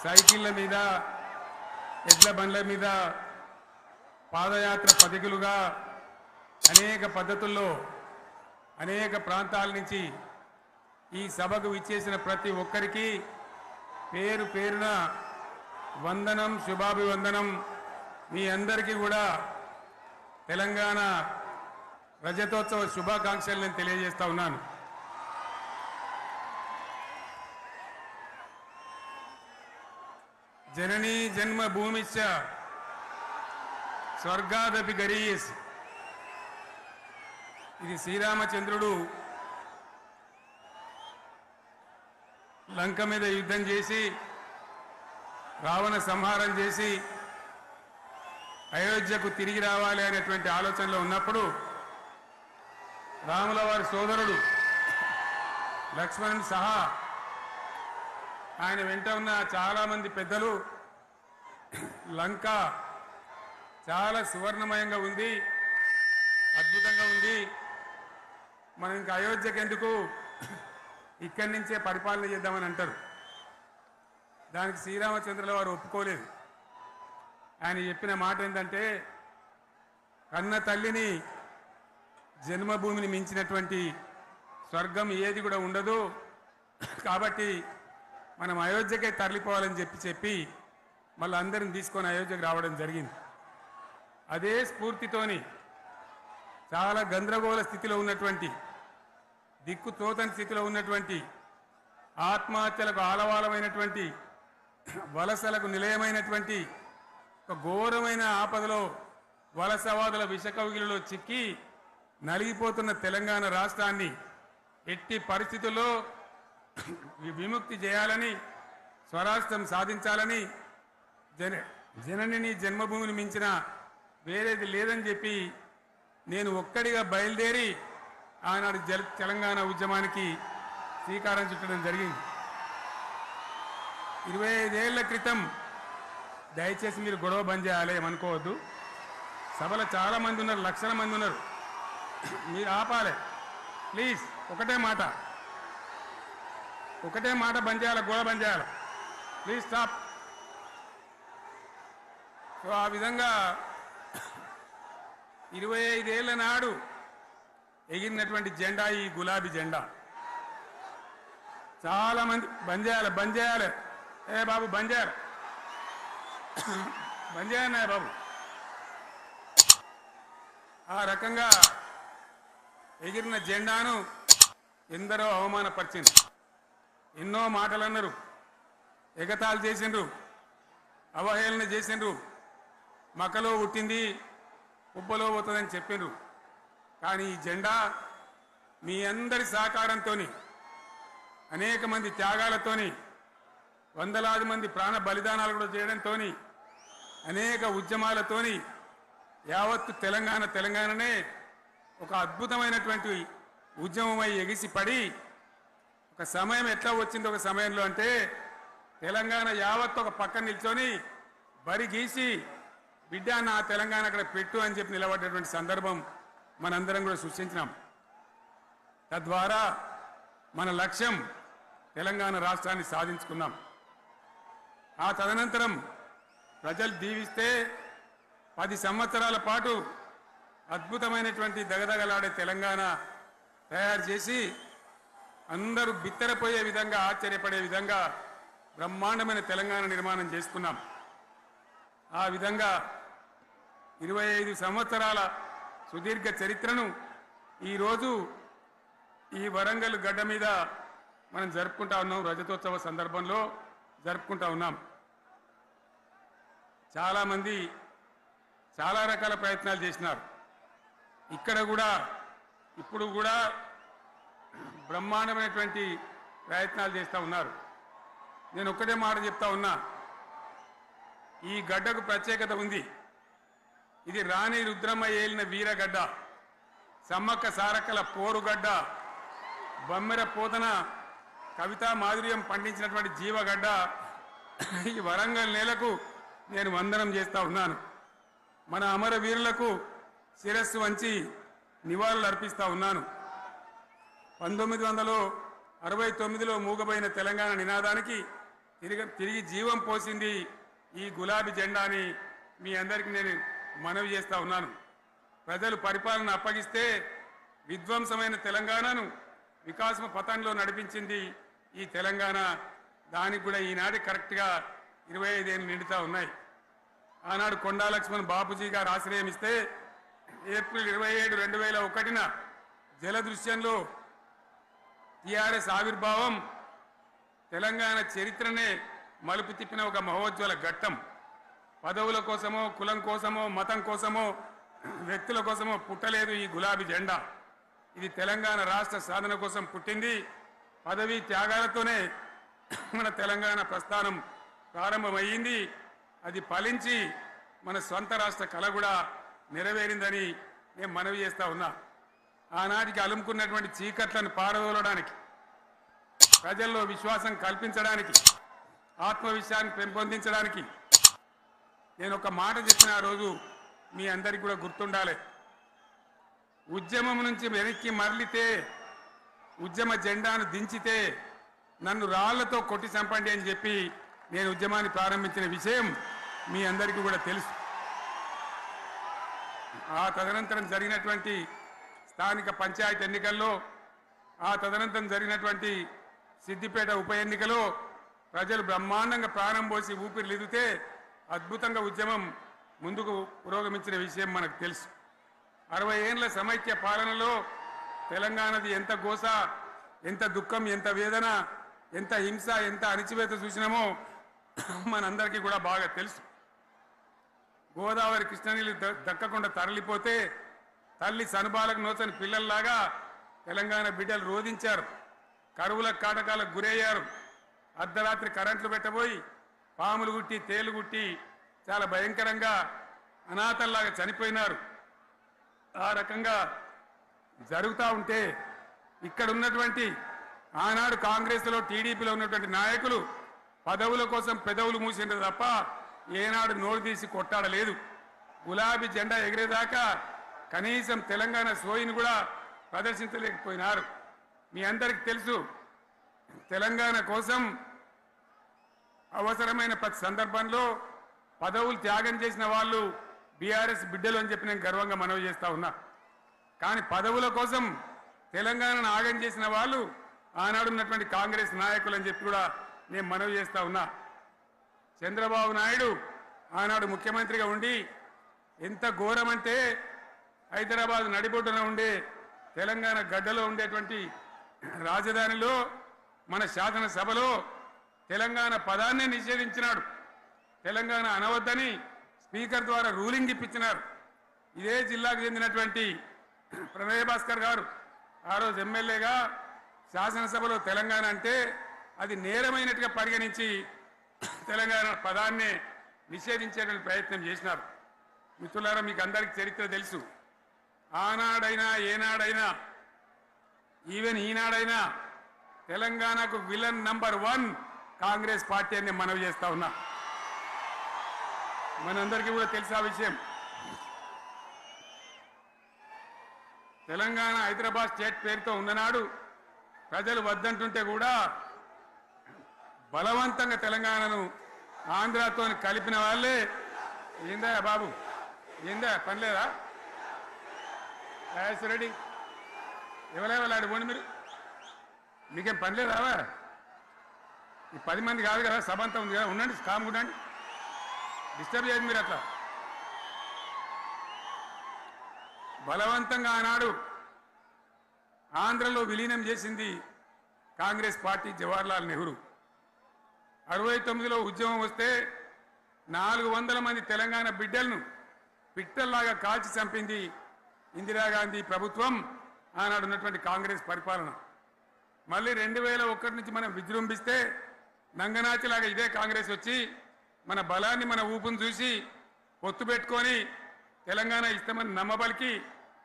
సైకిళ్ళ మీద ఎడ్ల బండ్ల మీద పాదయాత్ర పథికులుగా అనేక పద్ధతుల్లో అనేక ప్రాంతాల నుంచి ఈ సభకు విచ్చేసిన ప్రతి ఒక్కరికి పేరు పేరున వందనం శుభాభివందనం. మీ అందరికీ కూడా తెలంగాణ రజతోత్సవ శుభాకాంక్షలు నేను తెలియజేస్తా ఉన్నాను. జననీ జన్మభూమిశ్చ స్వర్గాదపి గరీయసి. ఇది శ్రీరామచంద్రుడు లంక మీద యుద్ధం చేసి రావణ సంహారం చేసి అయోధ్యకు తిరిగి రావాలి అనేటువంటి ఆలోచనలో ఉన్నప్పుడు రాముల వారి సోదరుడు లక్ష్మణుడు సహా ఆయన వెంట ఉన్న చాలామంది పెద్దలు లంక చాలా సువర్ణమయంగా ఉంది, అద్భుతంగా ఉంది, మనం ఇంకా అయోధ్యకు ఎందుకు ఇక్కడి నుంచే పరిపాలన చేద్దామని అంటారు. దానికి శ్రీరామచంద్రుల వారు ఒప్పుకోలేదు. ఆయన చెప్పిన మాట ఏంటంటే, కన్న తల్లిని జన్మభూమిని మించినటువంటి స్వర్గం ఏది కూడా ఉండదు, కాబట్టి మనం అయోధ్యకే తరలిపోవాలని చెప్పి మళ్ళీ అందరిని తీసుకొని అయోధ్యకు రావడం జరిగింది. అదే స్ఫూర్తితోని చాలా గందరగోళ స్థితిలో ఉన్నటువంటి, దిక్కు తోతని స్థితిలో ఉన్నటువంటి, ఆత్మహత్యలకు ఆలవాలమైనటువంటి, వలసలకు నిలయమైనటువంటి ఒక ఘోరమైన ఆపదలో వలసవాదుల విషకవిగిలిలో చిక్కి నలిగిపోతున్న తెలంగాణ రాష్ట్రాన్ని ఎట్టి పరిస్థితుల్లో విముక్తి చేయాలని, స్వరాష్ట్రం సాధించాలని, జననిని జన్మభూమిని మించిన వేరేది లేదని చెప్పి నేను ఒక్కడిగా బయలుదేరి ఆనాడు తెలంగాణ ఉద్యమానికి శ్రీకారం చుట్టడం జరిగింది. 25 ఏళ్ల క్రితం, దయచేసి మీరు గొడవ బంద్ చేయాలి ఏమనుకోవద్దు, సభలో చాలా మంది ఉన్నారు, లక్షల మంది ఉన్నారు, మీరు ఆపాలి ప్లీజ్. ఒకటే మాట బంద్ చేయాలి, గొడవ బంద్ చేయాలి ప్లీజ్, స్టాప్. సో ఆ విధంగా 25 ఏళ్ల నాడు ఎగిరినటువంటి జెండా ఈ గులాబీ జెండా. చాలా మంది బంద్ చేయాలి, ఏ బాబు బంద్ చేయాలి బాబు. ఆ రకంగా ఎగిరిన జెండాను ఎందరో అవమానపరిచింది, ఎన్నో మాటలు అన్నారు, ఎగతాళి చేసిండ్రు, అవహేళన చేసిండ్రు, మకలో పుట్టింది ఉబ్బలో పోతుందని చెప్పిండ్రు. కానీ ఈ జెండా మీ అందరి సహకారంతో, అనేక మంది త్యాగాలతోని, వందలాది మంది ప్రాణ బలిదానాలు కూడా చేయడంతో, అనేక ఉద్యమాలతోని యావత్తు తెలంగాణనే ఒక అద్భుతమైనటువంటి ఉద్యమమై ఎగిసిపడి, ఒక సమయం ఎట్లా వచ్చింది, ఒక సమయంలో అంటే తెలంగాణ యావత్తు ఒక పక్కన నిల్చొని బరి గీసి బిడ్డ నా తెలంగాణ అక్కడ పెట్టు అని చెప్పి నిలబడ్డటువంటి సందర్భం మనందరం కూడా సృష్టించినాం. తద్వారా మన లక్ష్యం తెలంగాణ రాష్ట్రాన్ని సాధించుకున్నాం. ఆ తదనంతరం ప్రజలు దీవిస్తే 10 సంవత్సరాల పాటు అద్భుతమైనటువంటి దగదగలాడే తెలంగాణ తయారు చేసి అందరూ బిత్తరపోయే విధంగా, ఆశ్చర్యపడే విధంగా బ్రహ్మాండమైన తెలంగాణ నిర్మాణం చేసుకున్నాం. ఆ విధంగా 25 సంవత్సరాల సుదీర్ఘ చరిత్రను ఈరోజు ఈ వరంగల్ గడ్డ మీద మనం జరుపుకుంటా ఉన్నాం, రజతోత్సవ సందర్భంలో జరుపుకుంటా ఉన్నాం. చాలామంది చాలా రకాల ప్రయత్నాలు చేసినారు. ఇక్కడ కూడా ఇప్పుడు కూడా బ్రహ్మాండమైనటువంటి ప్రయత్నాలు చేస్తూ ఉన్నారు. నేను ఒక్కటే మాట చెప్తా ఉన్నా, ఈ గడ్డకు ప్రత్యేకత ఉంది. ఇది రాణి రుద్రమ్మ ఏలిన వీరగడ్డ, సమ్మక్క సారక్కల పోరుగడ్డ, బొమ్మెర పోతన కవితా మాధుర్యం పండించినటువంటి జీవగడ్డ. ఈ వరంగల్ నేలకు నేను వందనం చేస్తా ఉన్నాను. మన అమరవీరులకు శిరస్సు వంచి నివాళులు అర్పిస్తా ఉన్నాను. 1969లో మూగబోయిన తెలంగాణ నినాదానికి తిరిగి జీవం పోసింది ఈ గులాబీ జెండాని మీ అందరికీ నేను మనవి చేస్తా ఉన్నాను. ప్రజలు పరిపాలన అప్పగిస్తే విధ్వంసమైన తెలంగాణను వికాసం పథంలో నడిపించింది ఈ తెలంగాణ. దానికి కూడా ఈనాటి కరెక్ట్గా 25 ఏళ్ళు నిండుతా ఉన్నాయి. ఆనాడు కొండా లక్ష్మణ్ బాపూజీ గారు ఆశ్రయం ఇస్తే ఏప్రిల్ 27, 2001న జలదృశ్యంలో టీఆర్ఎస్ ఆవిర్భావం తెలంగాణ చరిత్రనే మలుపు తిప్పిన ఒక మహోజ్వల ఘట్టం. పదవుల కోసమో, కులం కోసమో, మతం కోసమో, వ్యక్తుల కోసమో పుట్టలేదు ఈ గులాబీ జెండా. ఇది తెలంగాణ రాష్ట్ర సాధన కోసం పుట్టింది. పదవీ త్యాగాలతోనే మన తెలంగాణ ప్రస్థానం ప్రారంభమయ్యింది. అది ఫలించి మన స్వంత రాష్ట్ర కళ కూడా నెరవేరిందని నేను మనవి చేస్తా ఉన్నా. ఆనాటికి అలుముకున్నటువంటి చీకట్లను పారదోలడానికి, ప్రజల్లో విశ్వాసం కల్పించడానికి, ఆత్మవిశ్వాసాన్ని పెంపొందించడానికి నేను ఒక మాట చెప్పిన ఆ రోజు మీ అందరికీ కూడా గుర్తుండాలి. ఉద్యమం నుంచి వెనక్కి మరలితే, ఉద్యమ జెండాను దించితే నన్ను రాళ్లతో కొట్టి చంపండి అని చెప్పి నేను ఉద్యమాన్ని ప్రారంభించిన విషయం మీ అందరికీ కూడా తెలుసు. ఆ తదనంతరం జరిగినటువంటి స్థానిక పంచాయతీ ఎన్నికల్లో, ఆ తదనంతరం జరిగినటువంటి సిద్దిపేట ఉప ఎన్నికలో ప్రజలు బ్రహ్మాండంగా ప్రాణం పోసి ఊపిరిలిదితే అద్భుతంగా ఉద్యమం ముందుకు పురోగమించిన విషయం మనకు తెలుసు. 60 ఏళ్ల సమైక్య పాలనలో తెలంగాణది ఎంత గోస, ఎంత దుఃఖం, ఎంత వేదన, ఎంత హింస, ఎంత అణిచివేత చూసినామో మనందరికీ కూడా బాగా తెలుసు. గోదావరి కృష్ణనీళ్ళు దక్కకుండా తరలిపోతే తల్లి సనుబాలకు నోచని పిల్లల్లాగా తెలంగాణ బిడ్డలు రోధించారు. కరువుల కాటకాలకు గురయ్యారు. అర్ధరాత్రి కరెంట్లు పెట్టబోయి పాములు గుట్టి, తేలు గుట్టి చాలా భయంకరంగా అనాథల్లాగా చనిపోయినారు. ఆ రకంగా జరుగుతూ ఉంటే ఇక్కడ ఉన్నటువంటి ఆనాడు కాంగ్రెస్లో, టీడీపీలో ఉన్నటువంటి నాయకులు పదవుల కోసం పెదవులు మూసిండ్రు తప్ప ఏనాడు నోరు తీసి కొట్టాడలేదు. గులాబీ జెండా ఎగిరేదాకా కనీసం తెలంగాణ సోయిని కూడా ప్రదర్శించలేకపోయినారు. మీ అందరికీ తెలుసు, తెలంగాణ కోసం అవసరమైన ప్రతి సందర్భంలో పదవులు త్యాగం చేసిన వాళ్ళు బీఆర్ఎస్ బిడ్డలు అని చెప్పి నేను గర్వంగా మనవి చేస్తా ఉన్నా. కానీ పదవుల కోసం తెలంగాణను ఆగం చేసిన వాళ్ళు ఆనాడు ఉన్నటువంటి కాంగ్రెస్ నాయకులు అని చెప్పి కూడా నేను మనవి చేస్తా ఉన్నా. చంద్రబాబు నాయుడు ఆనాడు ముఖ్యమంత్రిగా ఉండి ఎంత ఘోరమంటే హైదరాబాద్ నడిబొడ్డున ఉండే తెలంగాణ గడ్డలో ఉండేటువంటి రాజధానిలో మన శాసనసభలో తెలంగాణ పదాన్ని నిషేధించినాడు. తెలంగాణ అనవద్దని స్పీకర్ ద్వారా రూలింగ్ ఇప్పించినారు. ఇదే జిల్లాకు చెందినటువంటి ప్రణయ్ భాస్కర్ గారు ఆ రోజు ఎమ్మెల్యేగా శాసనసభలో తెలంగాణ అంటే అది నేరమైనట్టుగా పరిగణించి తెలంగాణ పదాన్ని నిషేధించేటువంటి ప్రయత్నం చేసినారు. మిత్రులారా, మీకు అందరికీ చరిత్ర తెలుసు. ఆనాడైనా, ఏనాడైనా, ఈవెన్ ఈనాడైనా తెలంగాణకు విలన్ నంబర్ 1 కాంగ్రెస్ పార్టీ అని మనవి చేస్తా ఉన్నా. మనందరికీ కూడా తెలుసా విషయం. తెలంగాణ హైదరాబాద్ స్టేట్ పేరుతో ఉన్ననాడు ప్రజలు వద్దంటుంటే కూడా బలవంతంగా తెలంగాణను ఆంధ్రాతో కలిపిన వాళ్ళే. ఏందా బాబు, ఏందా పనిలేదా? రెడ్డి ఎవరెవరు పోండి, మీకేం పనిలేదా? ఈ 10 మంది కాదు కదా, సభ అంతా ఉంది కదా, ఉండండి, కామ్ ఉండండి, డిస్టర్బ్ చేయదు మీరు. అట్లా బలవంతంగా ఆనాడు ఆంధ్రలో విలీనం చేసింది కాంగ్రెస్ పార్టీ, జవహర్లాల్ నెహ్రూ. 69లో ఉద్యమం వస్తే 400 మంది తెలంగాణ బిడ్డలను పిట్టల్లాగా కాల్చి చంపింది ఇందిరాగాంధీ ప్రభుత్వం, ఆనాడు ఉన్నటువంటి కాంగ్రెస్ పరిపాలన. మళ్ళీ 2001 నుంచి మనం విజృంభిస్తే నంగనాచిలాగా ఇదే కాంగ్రెస్ వచ్చి మన బలాన్ని, మన ఊపును చూసి పొత్తు పెట్టుకొని తెలంగాణ ఇస్తామని నమ్మబలికి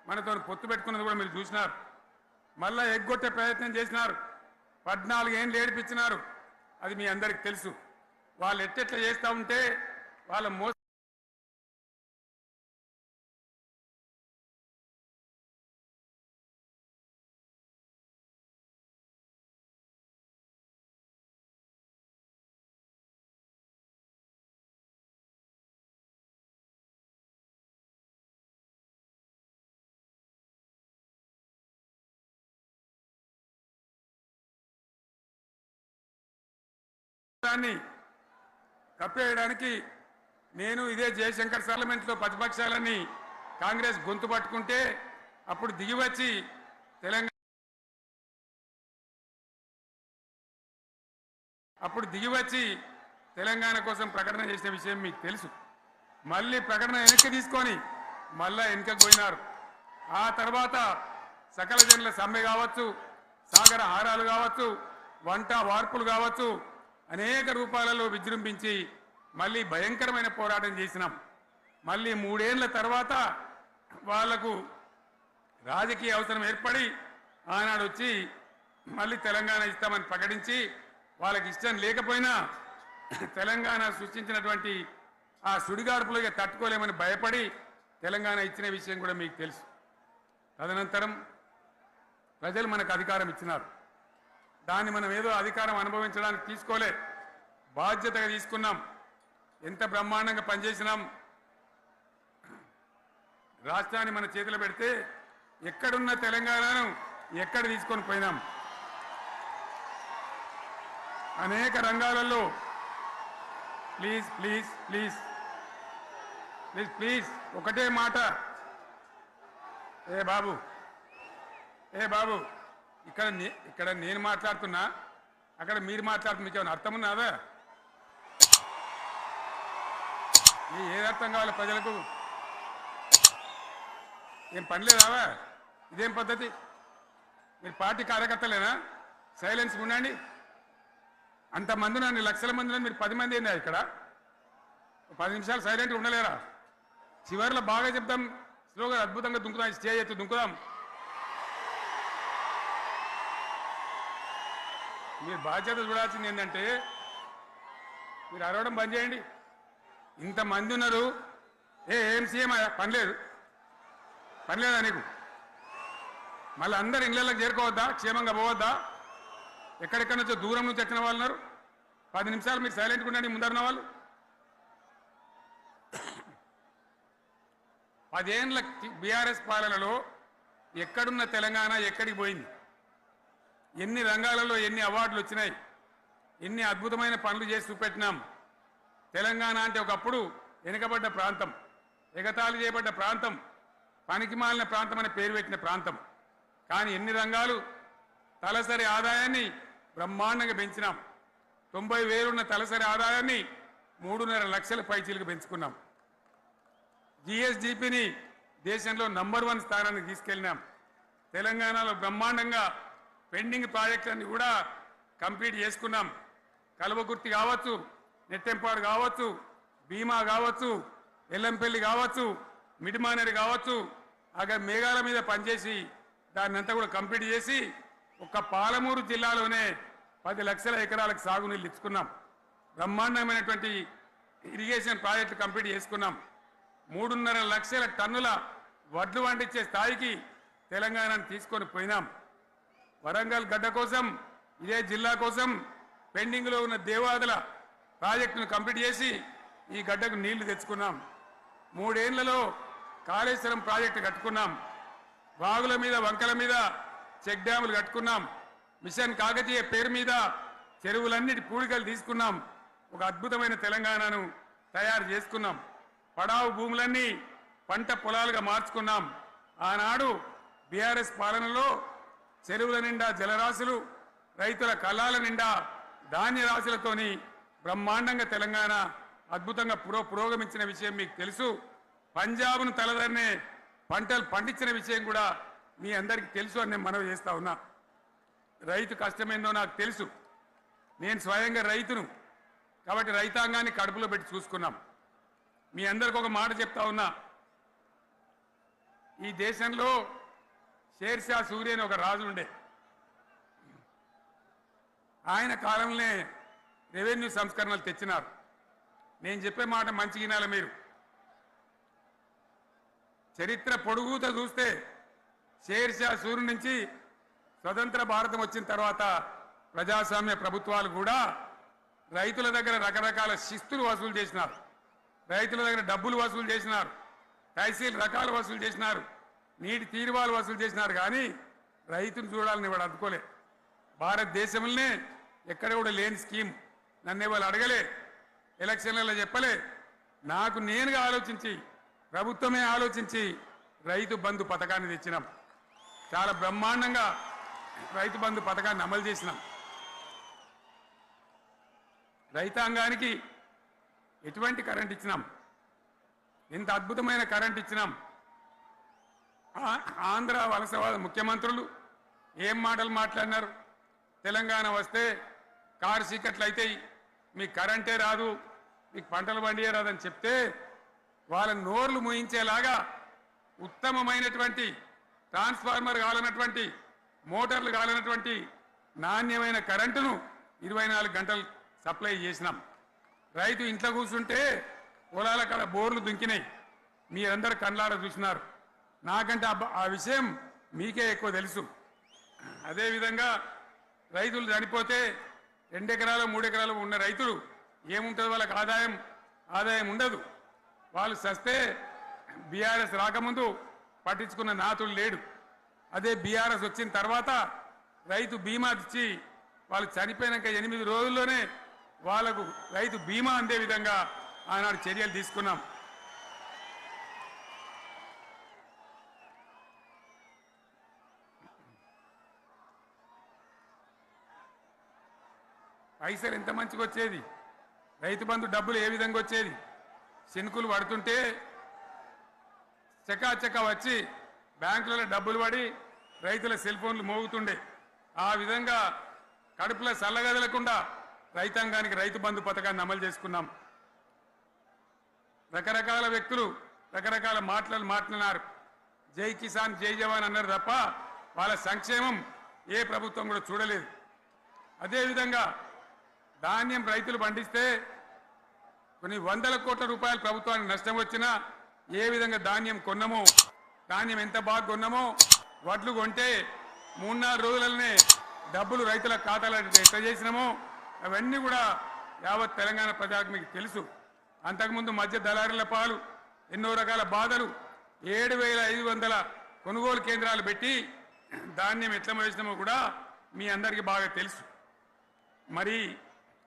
మనతో పొత్తు పెట్టుకున్నది కూడా మీరు చూసినారు. మళ్ళా ఎగ్గొట్టే ప్రయత్నం చేసినారు. 14 ఏళ్ళు ఏడిపించినారు. అది మీ అందరికి తెలుసు. వాళ్ళు ఎట్టెట్లా చేస్తూ ఉంటే వాళ్ళ దాన్ని కప్పేయడానికి నేను ఇదే జయశంకర్ పార్లమెంట్లో ప్రతిపక్షాలని కాంగ్రెస్ గొంతు పట్టుకుంటే అప్పుడు దిగివచ్చి తెలంగాణ కోసం ప్రకటన చేసిన విషయం మీకు తెలుసు. మళ్ళీ ప్రకటన వెనక్కి తీసుకొని మళ్ళా వెనకకు పోయినారు. ఆ తర్వాత సకల జనుల సమ్మె కావచ్చు, సాగర హారాలు కావచ్చు, వంట వార్పులు కావచ్చు, అనేక రూపాలలో విజృంభించి మళ్ళీ భయంకరమైన పోరాటం చేసినాం. మళ్ళీ 3 ఏళ్ల తర్వాత వాళ్లకు రాజకీయ అవసరం ఏర్పడి ఆనాడు వచ్చి మళ్ళీ తెలంగాణ ఇస్తామని ప్రకటించి వాళ్ళకి ఇష్టం లేకపోయినా తెలంగాణ సృష్టించినటువంటి ఆ సుడిగాడుపులుగా తట్టుకోలేమని భయపడి తెలంగాణ ఇచ్చిన విషయం కూడా మీకు తెలుసు. తదనంతరం ప్రజలు మనకు అధికారం ఇచ్చినారు. దాన్ని మనం ఏదో అధికారం అనుభవించడానికి తీసుకోలే, బాధ్యతగా తీసుకున్నాం. ఎంత బ్రహ్మాండంగా పనిచేసినాం. రాష్ట్రాన్ని మన చేతిలో పెడితే ఎక్కడున్న తెలంగాణను ఎక్కడ తీసుకొని పోయినాం. అనేక రంగాలలో please please please please please ఒకటే మాట. ఏ బాబు ఇక్కడ నేను మాట్లాడుతున్నా, అక్కడ మీరు మాట్లాడుతున్నా, మీకు ఏమైనా అర్థం ఉన్నదా? ఏది అర్థం కావాలి ప్రజలకు? ఏం పని లేదావా? ఇదేం పద్ధతి? మీరు పార్టీ కార్యకర్తలేనా? సైలెన్స్ ఉండండి. అంతమంది నన్ను లక్షల మందిలో మీరు 10 మంది ఏందా ఇక్కడ? 10 నిమిషాలు సైలెంట్గా ఉండలేరా? చివరిలో బాగా చెప్తాం, స్లోగా అద్భుతంగా దుంకుదాం, స్టేజ్ ఎత్తు దుంకుదాం. మీరు బాధ్యత చూడాల్సింది ఏంటంటే మీరు అరవడం బంద్ చేయండి. ఇంతమంది ఉన్నారు, ఏం సీఎం పని లేదా నీకు? మళ్ళీ అందరు ఇళ్ళకి చేరుకోవద్దా? క్షేమంగా పోవద్దా? ఎక్కడెక్కడ నుంచో దూరం నుంచి వచ్చిన వాళ్ళు ఉన్నారు. 10 నిమిషాలు మీరు సైలెంట్గా ఉండండి. ముందరున్న వాళ్ళు 10 ఏళ్ల బీఆర్ఎస్ పాలనలో ఎక్కడున్న తెలంగాణ ఎక్కడికి పోయింది? ఎన్ని రంగాలలో ఎన్ని అవార్డులు వచ్చినాయి? ఎన్ని అద్భుతమైన పనులు చేసి చూపెట్టినాం. తెలంగాణ అంటే ఒకప్పుడు వెనుకబడ్డ ప్రాంతం, ఎగతాళి చేయబడ్డ ప్రాంతం, పనికిమాలిన ప్రాంతం అనే పేరు పెట్టిన ప్రాంతం. కానీ ఎన్ని రంగాలు, తలసరి ఆదాయాన్ని బ్రహ్మాండంగా పెంచినాం. 90,000 ఉన్న తలసరి ఆదాయాన్ని 3.5 లక్షల పైచీలకు పెంచుకున్నాం. జిఎస్డిపిని దేశంలో నంబర్ 1 స్థానానికి తీసుకెళ్ళినాం. తెలంగాణలో బ్రహ్మాండంగా పెండింగ్ ప్రాజెక్టులన్నీ కూడా కంప్లీట్ చేసుకున్నాం. కల్వకుర్తి కావచ్చు, నెట్టెంపాడు కావచ్చు, భీమా కావచ్చు, ఎల్లంపల్లి కావచ్చు, మిడిమానేరు కావచ్చు, అక్కడ మేఘాల మీద పనిచేసి దాన్ని అంతా కూడా కంప్లీట్ చేసి ఒక్క పాలమూరు జిల్లాలోనే 10 లక్షల ఎకరాలకు సాగునీళ్ళు ఇచ్చుకున్నాం. బ్రహ్మాండమైనటువంటి ఇరిగేషన్ ప్రాజెక్టులు కంప్లీట్ చేసుకున్నాం. 3.5 లక్షల టన్నుల వడ్లు పండించే స్థాయికి తెలంగాణను తీసుకొని పోయినాం. వరంగల్ గడ్డ కోసం, ఇదే జిల్లా కోసం పెండింగ్లో ఉన్న దేవాదుల ప్రాజెక్టును కంప్లీట్ చేసి ఈ గడ్డకు నీళ్లు తెచ్చుకున్నాం. 3 ఏళ్లలో కాళేశ్వరం ప్రాజెక్టు కట్టుకున్నాం. వాగుల మీద, వంకల మీద చెక్ డ్యాములు కట్టుకున్నాం. మిషన్ కాకతీయ పేరు మీద చెరువులన్నిటి పూడికలు తీసుకున్నాం. ఒక అద్భుతమైన తెలంగాణను తయారు చేసుకున్నాం. పడావు భూములన్నీ పంట పొలాలుగా మార్చుకున్నాం. ఆనాడు బీఆర్ఎస్ పాలనలో చెరువుల నిండా జలరాశులు, రైతుల కళ్ళాల నిండా ధాన్య రాశులతోని బ్రహ్మాండంగా తెలంగాణ అద్భుతంగా పురోగమించిన విషయం మీకు తెలుసు. పంజాబ్ను తలదన్నే పంటలు పండించిన విషయం కూడా మీ అందరికీ తెలుసు అని నేను మనవి చేస్తా ఉన్నా. రైతు కష్టమేందో నాకు తెలుసు. నేను స్వయంగా రైతును కాబట్టి రైతాంగాన్ని కడుపులో పెట్టి చూసుకున్నాం. మీ అందరికి ఒక మాట చెప్తా ఉన్నా. ఈ దేశంలో షేర్షా సూరి అని ఒక రాజు ఉండే. ఆయన కాలంలోనే రెవెన్యూ సంస్కరణలు తెచ్చినారు. నేను చెప్పే మాట మంచి వినాలి మీరు. చరిత్ర పొడుగుత చూస్తే షేర్షా సూరి నుంచి స్వతంత్ర భారతం వచ్చిన తర్వాత ప్రజాస్వామ్య ప్రభుత్వాలు కూడా రైతుల దగ్గర రకరకాల శిస్తులు వసూలు చేసినారు. రైతుల దగ్గర డబ్బులు వసూలు చేసినారు. తహసీల్ రకాలు వసూలు చేసినారు. నీటి తీరువాలు వసూలు చేసినారు. కానీ రైతును చూడాలని వాడు అందుకోలే. భారతదేశంలోనే ఎక్కడ కూడా లేని స్కీమ్ నన్ను ఎవరు అడగలే, ఎలక్షన్లలో చెప్పలే. నాకు నేనుగా ఆలోచించి, ప్రభుత్వమే ఆలోచించి రైతు బంధు పథకాన్ని తెచ్చినాం. చాలా బ్రహ్మాండంగా రైతు బంధు పథకాన్ని అమలు చేసినాం. రైతాంగానికి ఎటువంటి కరెంట్ ఇచ్చినాం, ఎంత అద్భుతమైన కరెంట్ ఇచ్చినాం. ఆంధ్ర వలసవాద ముఖ్యమంత్రులు ఏం మాటలు మాట్లాడినారు. తెలంగాణ వస్తే కారు చీకట్లు అవుతాయి, మీకు కరెంటే రాదు, మీకు పంటలు పండియే రాదని చెప్తే వాళ్ళ నోర్లు మూయించేలాగా ఉత్తమమైనటువంటి ట్రాన్స్ఫార్మర్ కావాలన్నటువంటి మోటార్లు కావాలన్నటువంటి నాణ్యమైన కరెంటును 24 గంటలు సప్లై చేసినాం. రైతు ఇంట్లో కూర్చుంటే పొలాల కాడ బోర్లు దుంకినాయి, మీరందరూ కళ్ళారా చూసినారు. నాకంటే ఆ విషయం మీకే ఎక్కువ తెలుసు. అదేవిధంగా రైతులు చనిపోతే 2 ఎకరాలు 3 ఎకరాలు ఉన్న రైతులు ఏముంటుంది, వాళ్ళకి ఆదాయం ఉండదు. వాళ్ళు సస్తే బీఆర్ఎస్ రాకముందు పట్టించుకున్న నాతుడు లేడు. అదే బీఆర్ఎస్ వచ్చిన తర్వాత రైతు బీమా ఇచ్చి వాళ్ళు చనిపోయినాక 8 రోజుల్లోనే వాళ్లకు రైతు బీమా అందే విధంగా ఆనాడు చర్యలు తీసుకున్నాం. పైసలు ఎంత మంచిగా వచ్చేది, రైతు బంధు డబ్బులు ఏ విధంగా వచ్చేది. శనుకులు పడుతుంటే చకాచకా వచ్చి బ్యాంకులలో డబ్బులు పడి రైతుల సెల్ ఫోన్లు మోగుతుండే. ఆ విధంగా కడుపులో చల్లగదలకుండా రైతాంగానికి రైతు బంధు పథకాన్ని అమలు చేసుకున్నాం. రకరకాల వ్యక్తులు రకరకాల మాట్లాడినారు. జై కిసాన్ జై జవాన్ అన్నారు తప్ప వాళ్ళ సంక్షేమం ఏ ప్రభుత్వం కూడా చూడలేదు. అదేవిధంగా ధాన్యం రైతులు పండిస్తే కొన్ని 100 కోట్ల రూపాయలు ప్రభుత్వానికి నష్టం వచ్చినా ఏ విధంగా ధాన్యం కొన్నామో, ధాన్యం ఎంత బాగా కొన్నామో, వడ్లు కొంటే 3-4 రోజులనే డబ్బులు రైతుల ఖాతాలో ఎట్లా చేసినామో అవన్నీ కూడా యావత్ తెలంగాణ ప్రజలకు మీకు తెలుసు. అంతకుముందు మధ్య దళారుల పాలు ఎన్నో రకాల బాధలు, 7,500 కొనుగోలు కేంద్రాలు పెట్టి ధాన్యం ఎట్లా వేసినామో కూడా మీ అందరికీ బాగా తెలుసు. మరి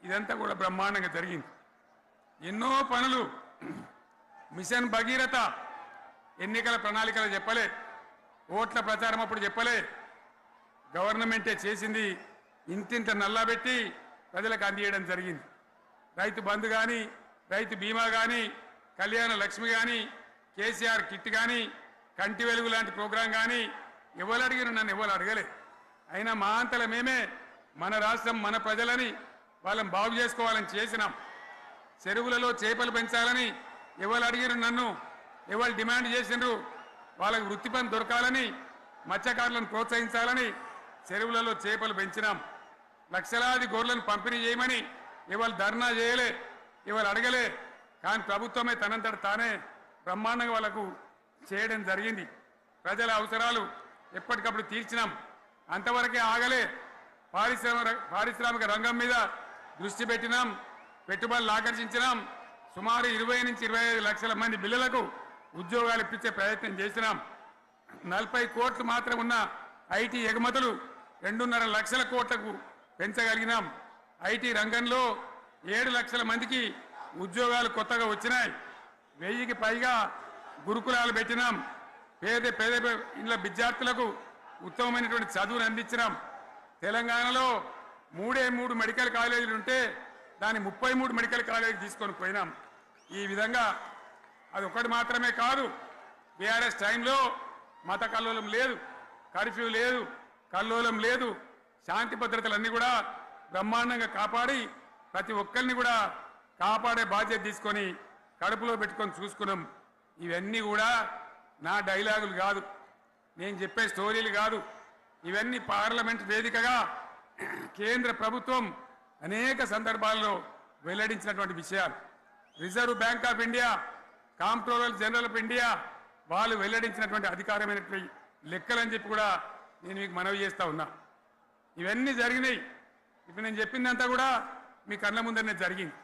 ఇదంతా కూడా బ్రహ్మాండంగా జరిగింది. ఎన్నో పనులు, మిషన్ భగీరథ ఎన్నికల ప్రణాళికలు చెప్పలే, ఓట్ల ప్రచారం అప్పుడు చెప్పలే, గవర్నమెంటే చేసింది. ఇంతింత నల్లబెట్టి ప్రజలకు అందియడం జరిగింది. రైతు బంధు కానీ, రైతు బీమా కానీ, కళ్యాణ లక్ష్మి కానీ, కేసీఆర్ కిట్ కానీ, కంటి వెలుగు లాంటి ప్రోగ్రాం కానీ ఎవరు అడిగిన నన్ను ఎవరు అడగలే. అయినా మా అంతల మేమే మన రాష్ట్రం మన ప్రజలని వాళ్ళని బాగు చేసుకోవాలని చేసినాం. చెరువులలో చేపలు పెంచాలని ఎవరు అడిగిరు నన్ను, ఎవరు డిమాండ్ చేసినారు, వాళ్ళకి వృత్తి పని దొరకాలని, మత్స్యకారులను ప్రోత్సహించాలని చెరువులలో చేపలు పెంచినాం. లక్షలాది గొర్రెలను పంపిణీ చేయమని ఎవరు ధర్నా చేయలే, ఎవరు అడగలే. కానీ ప్రభుత్వమే తనంతట తానే బ్రహ్మాండంగా వాళ్ళకు చేయడం జరిగింది. ప్రజల అవసరాలు ఎప్పటికప్పుడు తీర్చినాం. అంతవరకే ఆగలే. పారిశ్రామిక రంగం మీద దృష్టి పెట్టినాం, పెట్టుబడులు ఆకర్షించినాం. సుమారు 20 నుంచి 25 లక్షల మంది పిల్లలకు ఉద్యోగాలు ఇప్పించే ప్రయత్నం చేసినాం. 40 కోట్లు మాత్రం ఉన్న ఐటీ ఎగుమతులు 2.5 లక్షల కోట్లకు పెంచగలిగినాం. ఐటీ రంగంలో 7 లక్షల మందికి ఉద్యోగాలు కొత్తగా వచ్చినాయి. 1000కి పైగా గురుకులాలు పెట్టినాం. పేద ఇండ్ల విద్యార్థులకు ఉత్తమమైనటువంటి చదువును అందించినాం. తెలంగాణలో 3 మెడికల్ కాలేజీలు ఉంటే దాన్ని 33 మెడికల్ కాలేజీలు తీసుకొని పోయినాం. ఈ విధంగా అది ఒకటి మాత్రమే కాదు, బీఆర్ఎస్ టైంలో మత కల్లోలం లేదు, కర్ఫ్యూ లేదు, కల్లోలం లేదు, శాంతి భద్రతలన్నీ కూడా బ్రహ్మాండంగా కాపాడి ప్రతి ఒక్కరిని కూడా కాపాడే బాధ్యత తీసుకొని కడుపులో పెట్టుకొని చూసుకున్నాం. ఇవన్నీ కూడా నా డైలాగులు కాదు, నేను చెప్పే స్టోరీలు కాదు. ఇవన్నీ పార్లమెంట్ వేదికగా కేంద్ర ప్రభుత్వం అనేక సందర్భాల్లో వెల్లడించినటువంటి విషయాలు. Reserve bank of India, comptroller general of India వాళ్ళు వెల్లడించినటువంటి అధికారమైనటువంటి లెక్కలని చెప్పి కూడా నేను మీకు మనవి చేస్తా ఉన్నా. ఇవన్నీ జరిగినాయి. ఇప్పుడు నేను చెప్పిందంతా కూడా మీ కళ్ళ ముందరనే జరిగింది.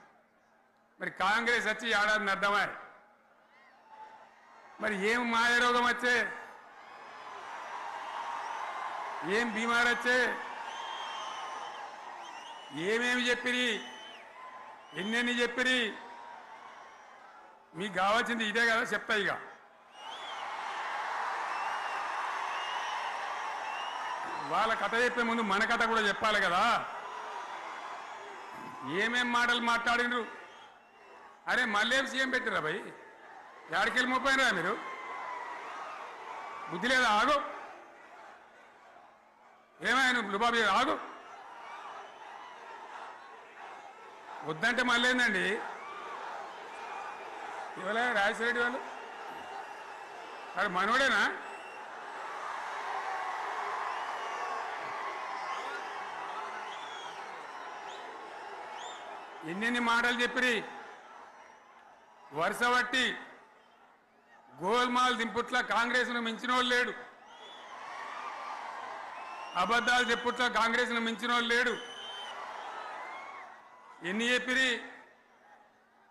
మరి కాంగ్రెస్ వచ్చి ఏడాదిని అర్థమా, మరి ఏం మాయరోగం వచ్చే, ఏం బీమారు వచ్చే, ఏమేమి చెప్పిరి, ఎన్నెన్ని చెప్పిరి మీకు కావాల్సింది ఇదే కదా చెప్తా ఇక వాళ్ళ కథ చెప్పే ముందు మన కథ కూడా చెప్పాలి కదా ఏమేం మాటలు మాట్లాడినరు అరే మళ్ళీ సీఎం పెట్టిరా భయ్ ఏడకెళ్ళి మోపోయినరా మీరు బుద్ధి లేదా ఆగు ఏమైనా లుబాబు ఆగు వద్దంటే మళ్ళీ ఏందండి ఇవాళ రాజశేఖర వాళ్ళు అది మనోడేనా ఎన్నెన్ని మాటలు చెప్పిరి వరుస బట్టి గోల్మాల్ దింపుట్ల కాంగ్రెస్ను మించిన వాళ్ళు లేడు అబద్ధాలు చెప్పుట్ల కాంగ్రెస్ను మించిన వాళ్ళు లేడు ఎన్ని చెప్పిరి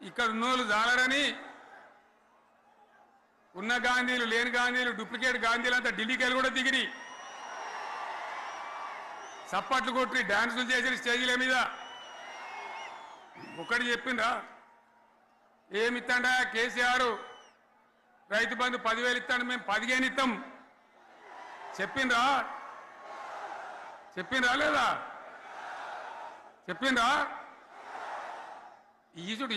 ఇక్కడ ఉన్నోళ్ళు జాలరని ఉన్న గాంధీలు లేని గాంధీలు డూప్లికేట్ గాంధీలు అంతా ఢిల్లీకి వెళ్ళి కూడా దిగిరి చప్పట్లు కొట్టి డాన్సులు చేసి స్టేజీల మీద ఒకటి చెప్పిండ్రా ఏమిత్తాడా కేసీఆర్ రైతు బంధు 10,000 ఇస్తాడు మేము 15 ఇస్తాం చెప్పిండ్రా లేదా చెప్పిండ్రా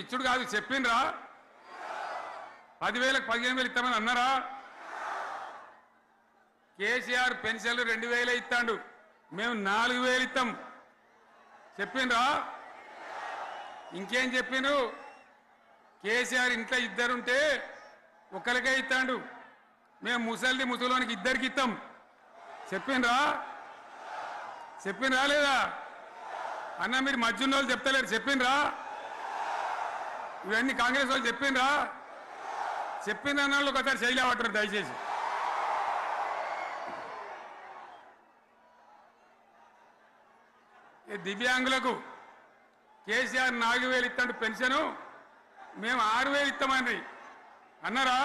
ఇచ్చుడు కాదు చెప్పిండ్రా 10,000కు 15,000 ఇస్తామని అన్నారా కేసీఆర్ పెన్షన్లు 2,000 ఇస్తాడు మేము 4,000 ఇస్తాం చెప్పిండ్రా ఇంకేం చెప్పిండ్రు కేసీఆర్ ఇంట్లో ఇద్దరుంటే ఒకరికే ఇస్తాడు మేము ముసలోనికి ఇద్దరికి ఇస్తాం చెప్పిండ్రా లేదా అన్న మీరు మధ్యున్న వాళ్ళు చెప్తలేరు చెప్పిండ్రా ఇవన్నీ కాంగ్రెస్ వాళ్ళు చెప్పిండ్రు అన్న వాళ్ళు ఒకసారి శైలేవటారు దయచేసి దివ్యాంగులకు కేసీఆర్ 4,000 ఇస్తాడు పెన్షను మేము 6,000 ఇస్తామండి అన్నారా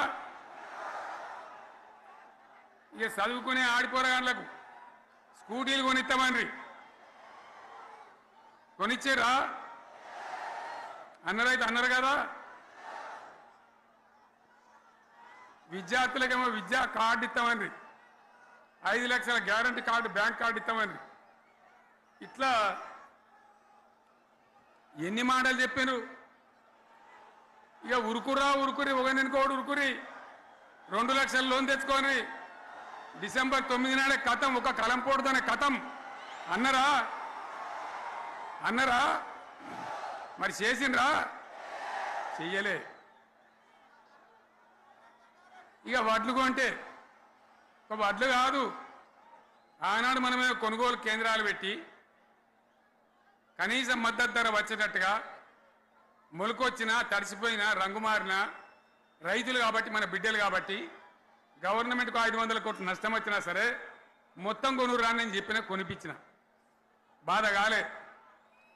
ఇక చదువుకునే ఆడిపోరగాళ్ళకు స్కూటీలు కొనిస్తామండ్రి కొనిచ్చారా అన్నారు కదా విద్యార్థులకేమో విద్యా కార్డు ఇస్తామండ్రి 5 లక్షల గ్యారంటీ కార్డు బ్యాంక్ కార్డు ఇస్తామండ్రి ఇట్లా ఎన్ని మాటలు చెప్పాను ఇక ఉరుకురి ఒకరినుకోడు ఉరుకురి 2 లక్షల లోన్ తెచ్చుకొని డిసెంబర్ 9 నాడే కథం ఒక కలంపోటుతోనే కథం అన్నరా మరి చేసిండ్రా చెయ్యలే ఇక వడ్లు కొంటే ఒక వడ్లు కాదు ఆనాడు మనమే కొనుగోలు కేంద్రాలు పెట్టి కనీసం మద్దతు ధర వచ్చేటట్టుగా మొలకొచ్చినా తడిసిపోయినా రంగు మారినా రైతులు కాబట్టి మన బిడ్డలు కాబట్టి గవర్నమెంట్కు 500 కోట్ల నష్టం వచ్చినా సరే మొత్తం కొనురా అని చెప్పిన కొనిపించిన బాధ కాలే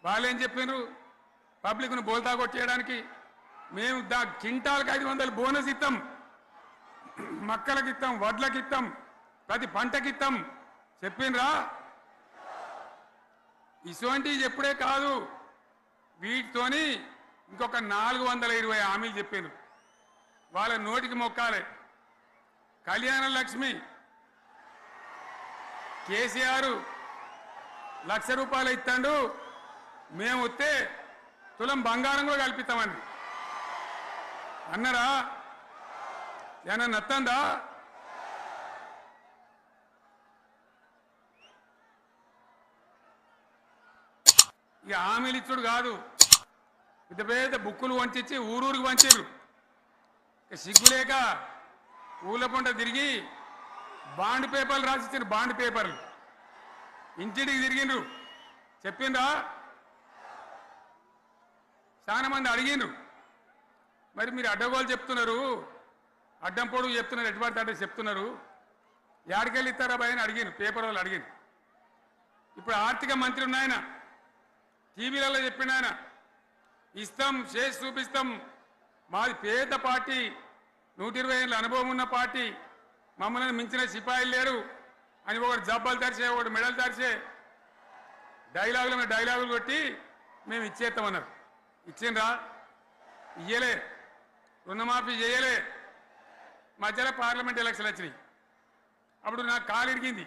వాళ్ళేం చెప్పిండ్రు పబ్లిక్ను బోల్తా కొట్టేయడానికి మేము కింటాలకు 500 బోనస్ ఇస్తాం మక్కలకి ఇస్తాం వడ్లకి ఇస్తాం ప్రతి పంటకి ఇస్తాం చెప్పిండ్రా ఇటువంటివి చెప్పుడే కాదు వీటితోని ఇంకొక 420 హామీలు చెప్పిండ్రు వాళ్ళ నోటికి మొక్కాలే కళ్యాణ లక్ష్మి కేసీఆర్ ₹1,00,000 ఇస్తాడు మేము వస్తే తులం బంగారం కూడా కల్పిస్తామండి అన్నారా ఏమన్నా నత్తందా ఇక హామీలు ఇచ్చుడు కాదు పెద్ద పెద్ద బుక్కులు వంచి ఊరూరికి వంచారు సిగ్గులేక ఊళ్ళ పంట తిరిగి బాండ్ పేపర్లు రాసిచ్చారు బాండ్ పేపర్లు ఇంటింటికి తిరిగిండ్రు చెప్పిండ్రా చాలా మంది అడిగిండ్రు మరి మీరు అడ్డగోలు చెప్తున్నారు అడ్డం పొడుగు చెప్తున్నారు ఎటువంటి అంటే చెప్తున్నారు యాడికెళ్ళి ఇస్తారా భయ అని అడిగిండ్రు పేపర్ వాళ్ళు అడిగిండ్రు ఇప్పుడు ఆర్థిక మంత్రి ఉన్నాయన టీవీలలో చెప్పిండు ఆయన ఇస్తాం చేసి చూపిస్తాం మాది పేద పార్టీ 120 ఏళ్ళ అనుభవం ఉన్న పార్టీ మమ్మల్ని మించిన సిపాయిలు లేరు అని ఒకటి జబ్బలు తరిచే ఒకటి మెడలు తరిచే డైలాగులు కొట్టి మేము ఇచ్చేస్తామన్నారు ఇచ్చిండ్రా? ఇయ్యలే. రుణమాఫీ చేయలే. మధ్యలో పార్లమెంట్ ఎలక్షన్లు వచ్చినాయి. అప్పుడు నాకు కాలు ఇరిగింది.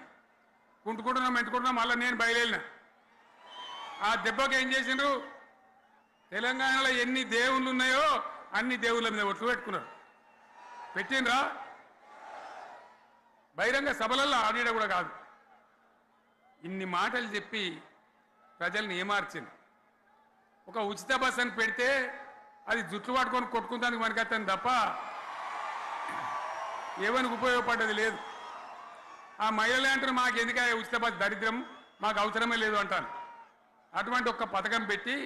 కుంటుకుంటున్నాం మెంటుకుంటున్నాం, మళ్ళీ నేను బయలుదేరిన. ఆ దెబ్బకి ఏం చేసిండ్రు? తెలంగాణలో ఎన్ని దేవుళ్ళు ఉన్నాయో అన్ని దేవుళ్ళ మీద ఒట్లు పెట్టుకున్నారు. పెట్టిండ్రా? బహిరంగ సభలలో ఆడిడ కూడా కాదు. ఇన్ని మాటలు చెప్పి ప్రజల్ని ఏమార్చింది. ఒక ఉచిత బస్ అని పెడితే అది జుట్లు పట్టుకొని కొట్టుకుంటానికి మనకత్తాను తప్ప ఏమనికి ఉపయోగపడ్డది లేదు. ఆ మహిళలే అంటారు మాకు ఎందుక ఉచిత బస్ దరిద్రం, మాకు అవసరమే లేదు అంటాను. అటువంటి ఒక్క పథకం పెట్టి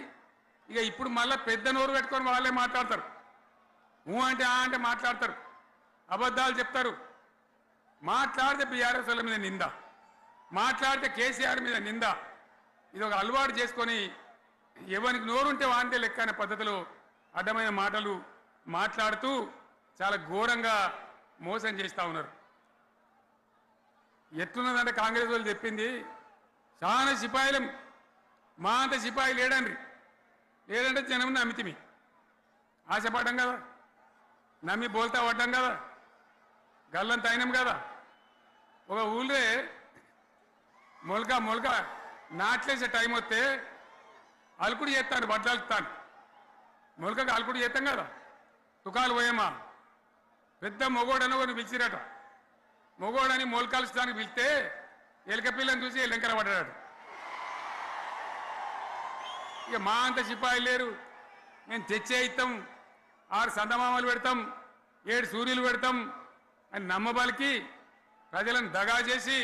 ఇక ఇప్పుడు మళ్ళీ పెద్ద నోరు పెట్టుకొని వాళ్ళే మాట్లాడతారు. అంటే అంటే మాట్లాడతారు, అబద్ధాలు చెప్తారు. మాట్లాడితే బీఆర్ఎస్ వాళ్ళ మీద నింద, మాట్లాడితే కేసీఆర్ మీద నింద. ఇది ఒక అలవాటు చేసుకొని ఎవరికి నోరుంటే వాంటే లెక్క అనే పద్ధతిలో అడ్డమైన మాటలు మాట్లాడుతూ చాలా ఘోరంగా మోసం చేస్తూ ఉన్నారు. ఎట్లున్నదంటే కాంగ్రెస్ వాళ్ళు చెప్పింది చాలా సిపాయిలం, మా అంత సిపాయి లేడంటే జనం నమ్మితిమి, ఆశపడ్డాం కదా, నమ్మి బోల్తా పడ్డాం కదా, గల్లంత అయినాం కదా. ఒక ఊళ్ళే మొలక నాట్లేసే టైం వస్తే అలుకుడు చేస్తాను, బట్టలుతాను. మొలకకు అలుకుడు చేస్తాం కదా, తుకాలు పోయేమా పెద్ద మొగోడని ఒకరిని పిలిచిరట. మొగోడని మొలకలుస్తానికి పిలిస్తే ఎలక పిల్లని చూసి ఎల్లంకర పడ్డాడు. ఇక మా అంత సిపాయి లేరు, మేము తెచ్చే ఇస్తాం, 6 సందమామలు పెడతాం, 7 సూర్యులు పెడతాం అని నమ్మబలికి ప్రజలను దగా చేసి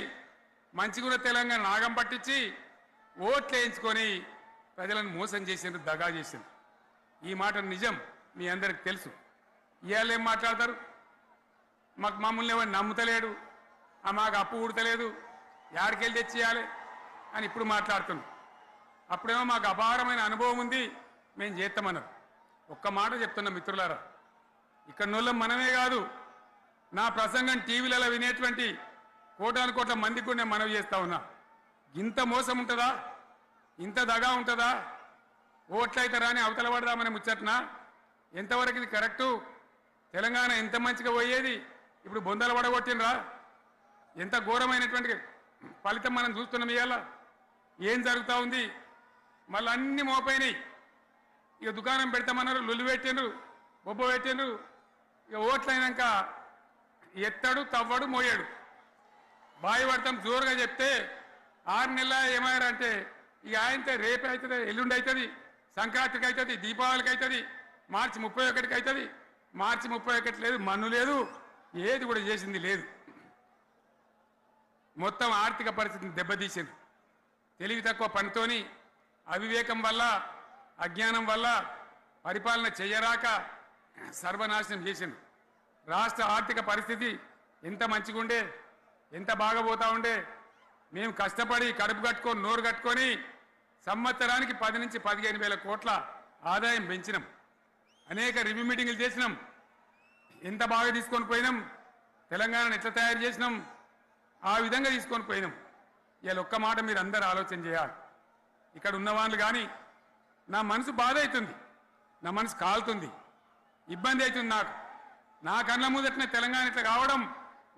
మంచిగున్న తెలంగాణ నాగం పట్టించి ఓట్లు వేయించుకొని ప్రజలను మోసం చేసిండ్రు, దగా చేసిండ్రు. ఈ మాట నిజం, మీ అందరికి తెలుసు. ఇవాళ ఏం మాట్లాడతారు? మమ్మల్ని ఎవరు నమ్ముతలేడు, మాకు అప్పు ఉడతలేదు, యాడికెళ్ళి తెచ్చియాలి అని ఇప్పుడు మాట్లాడుతున్నాం. అప్పుడేమో మాకు అపారమైన అనుభవం ఉంది, మేము చేస్తామన్నారు. ఒక్క మాట చెప్తున్నాం మిత్రులారా, ఇక్కడ నోళ్ళం మనమే కాదు, నా ప్రసంగం టీవీలలో వినేటువంటి కోటాను కోట్ల మందికి కూడా నేను మనవి చేస్తా ఉన్నా. ఇంత మోసం ఉంటుందా? ఇంత దగా ఉంటుందా? ఓట్లయితే రాని అవతల పడదామని ముచ్చట్నా? ఎంతవరకు ఇది కరెక్టు? తెలంగాణ ఎంత మంచిగా పోయేది, ఇప్పుడు బొందలు పడగొట్టినరా? ఎంత ఘోరమైనటువంటి ఫలితం మనం చూస్తున్నాం. ఇవాళ ఏం జరుగుతూ ఉంది? మళ్ళీ అన్ని మోపైనాయి. ఇక దుకాణం పెడతామన్నారు, లొల్లు పెట్టిండ్రు, బొబ్బ పెట్టిండ్రు. ఇక ఓట్లయినాక ఎత్తాడు, తవ్వడు, మోయాడు. బాయి పడతాం జోరుగా చెప్తే 6 నెలల ఏమయ్యారంటే ఇక ఆయనతో రేపు అవుతుంది, ఎల్లుండి అవుతుంది, సంక్రాంతికి అవుతుంది, దీపావళికి అవుతుంది, మార్చి 31కి అవుతుంది. మార్చి 31 లేదు, మన్ను లేదు, ఏది కూడా చేసింది లేదు. మొత్తం ఆర్థిక పరిస్థితిని దెబ్బతీసింది. తెలివి తక్కువ పనితోని, అవివేకం వల్ల, అజ్ఞానం వల్ల పరిపాలన చెయ్యరాక సర్వనాశనం చేసింది. రాష్ట్ర ఆర్థిక పరిస్థితి ఎంత మంచిగా ఉండే, ఎంత బాగా పోతా ఉండే. మేము కష్టపడి కడుపు కట్టుకొని నోరు కట్టుకొని సంవత్సరానికి 10 నుంచి 15 వేల కోట్ల ఆదాయం పెంచినాం. అనేక రివ్యూ మీటింగులు చేసినాం. ఎంత బాగా తీసుకొని పోయినాం, తెలంగాణను ఎట్లా తయారు చేసినాం, ఆ విధంగా తీసుకొని పోయినాం. ఇవాళ ఒక్క మాట మీరు అందరూ ఆలోచన చేయాలి. ఇక్కడ ఉన్న వాళ్ళు కానీ నా మనసు బాధ అవుతుంది, నా మనసు కాలుతుంది, ఇబ్బంది అవుతుంది. నా కళ్ళ ముందటనే తెలంగాణ ఇట్లా కావడం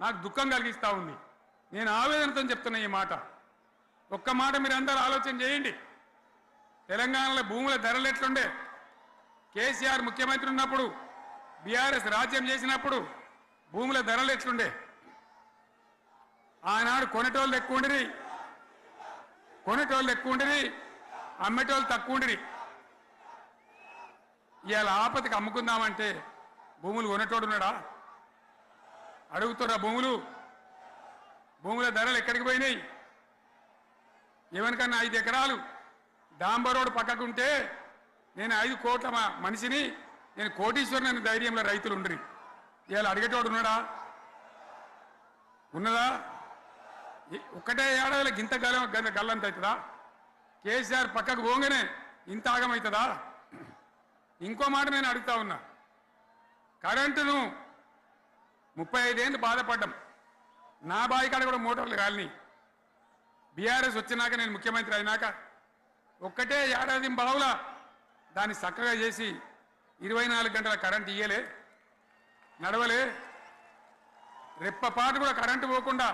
నాకు దుఃఖం కలిగిస్తూ ఉంది. నేను ఆవేదనతో చెప్తున్నా ఈ మాట. ఒక్క మాట మీరు అందరూ ఆలోచన చేయండి. తెలంగాణలో భూముల ధరలు ఎట్లుండే? కేసీఆర్ ముఖ్యమంత్రి ఉన్నప్పుడు, బీఆర్ఎస్ రాజ్యం చేసినప్పుడు భూముల ధరలు ఎట్లుండే? ఆనాడు కొనేటోళ్ళు ఎక్కువ ఉండిరి, అమ్మేటోళ్ళు తక్కువ ఉండిరి. ఇవాళ ఆపదకి అమ్ముకుందామంటే భూములు కొనేటోడున్నాడా? అడుగుతున్నా భూముల ధరలు ఎక్కడికి పోయినాయి? ఎవరికన్నా 5 ఎకరాలు డాంబర్ రోడ్డు పక్కకుంటే నేను 5 కోట్ల మనిషిని, నేను కోటీశ్వరుని అనే ధైర్యంలో రైతులు ఉండరు. ఇవాళ అడిగేటోడు ఉన్నాడా? ఉన్నదా? ఒక్కటే ఏడాదిలో గింత గల్లంత అవుతుందా? కేసీఆర్ పక్కకు పోగానే ఇంత ఆగమవుతుందా? ఇంకో మాట నేను అడుగుతా ఉన్నా. కరెంటును 35 ఏళ్ళు బాధపడ్డాం. నా బావి కాడ కూడా మోటార్లు కాలినాయి. బీఆర్ఎస్ వచ్చినాక, నేను ముఖ్యమంత్రి అయినాక ఒక్కటే ఏడాది బావుల దాన్ని చక్కగా చేసి 24 గంటల కరెంట్ ఇయ్యలే, నడవలే, రెప్పపాటు కూడా కరెంటు పోకుండా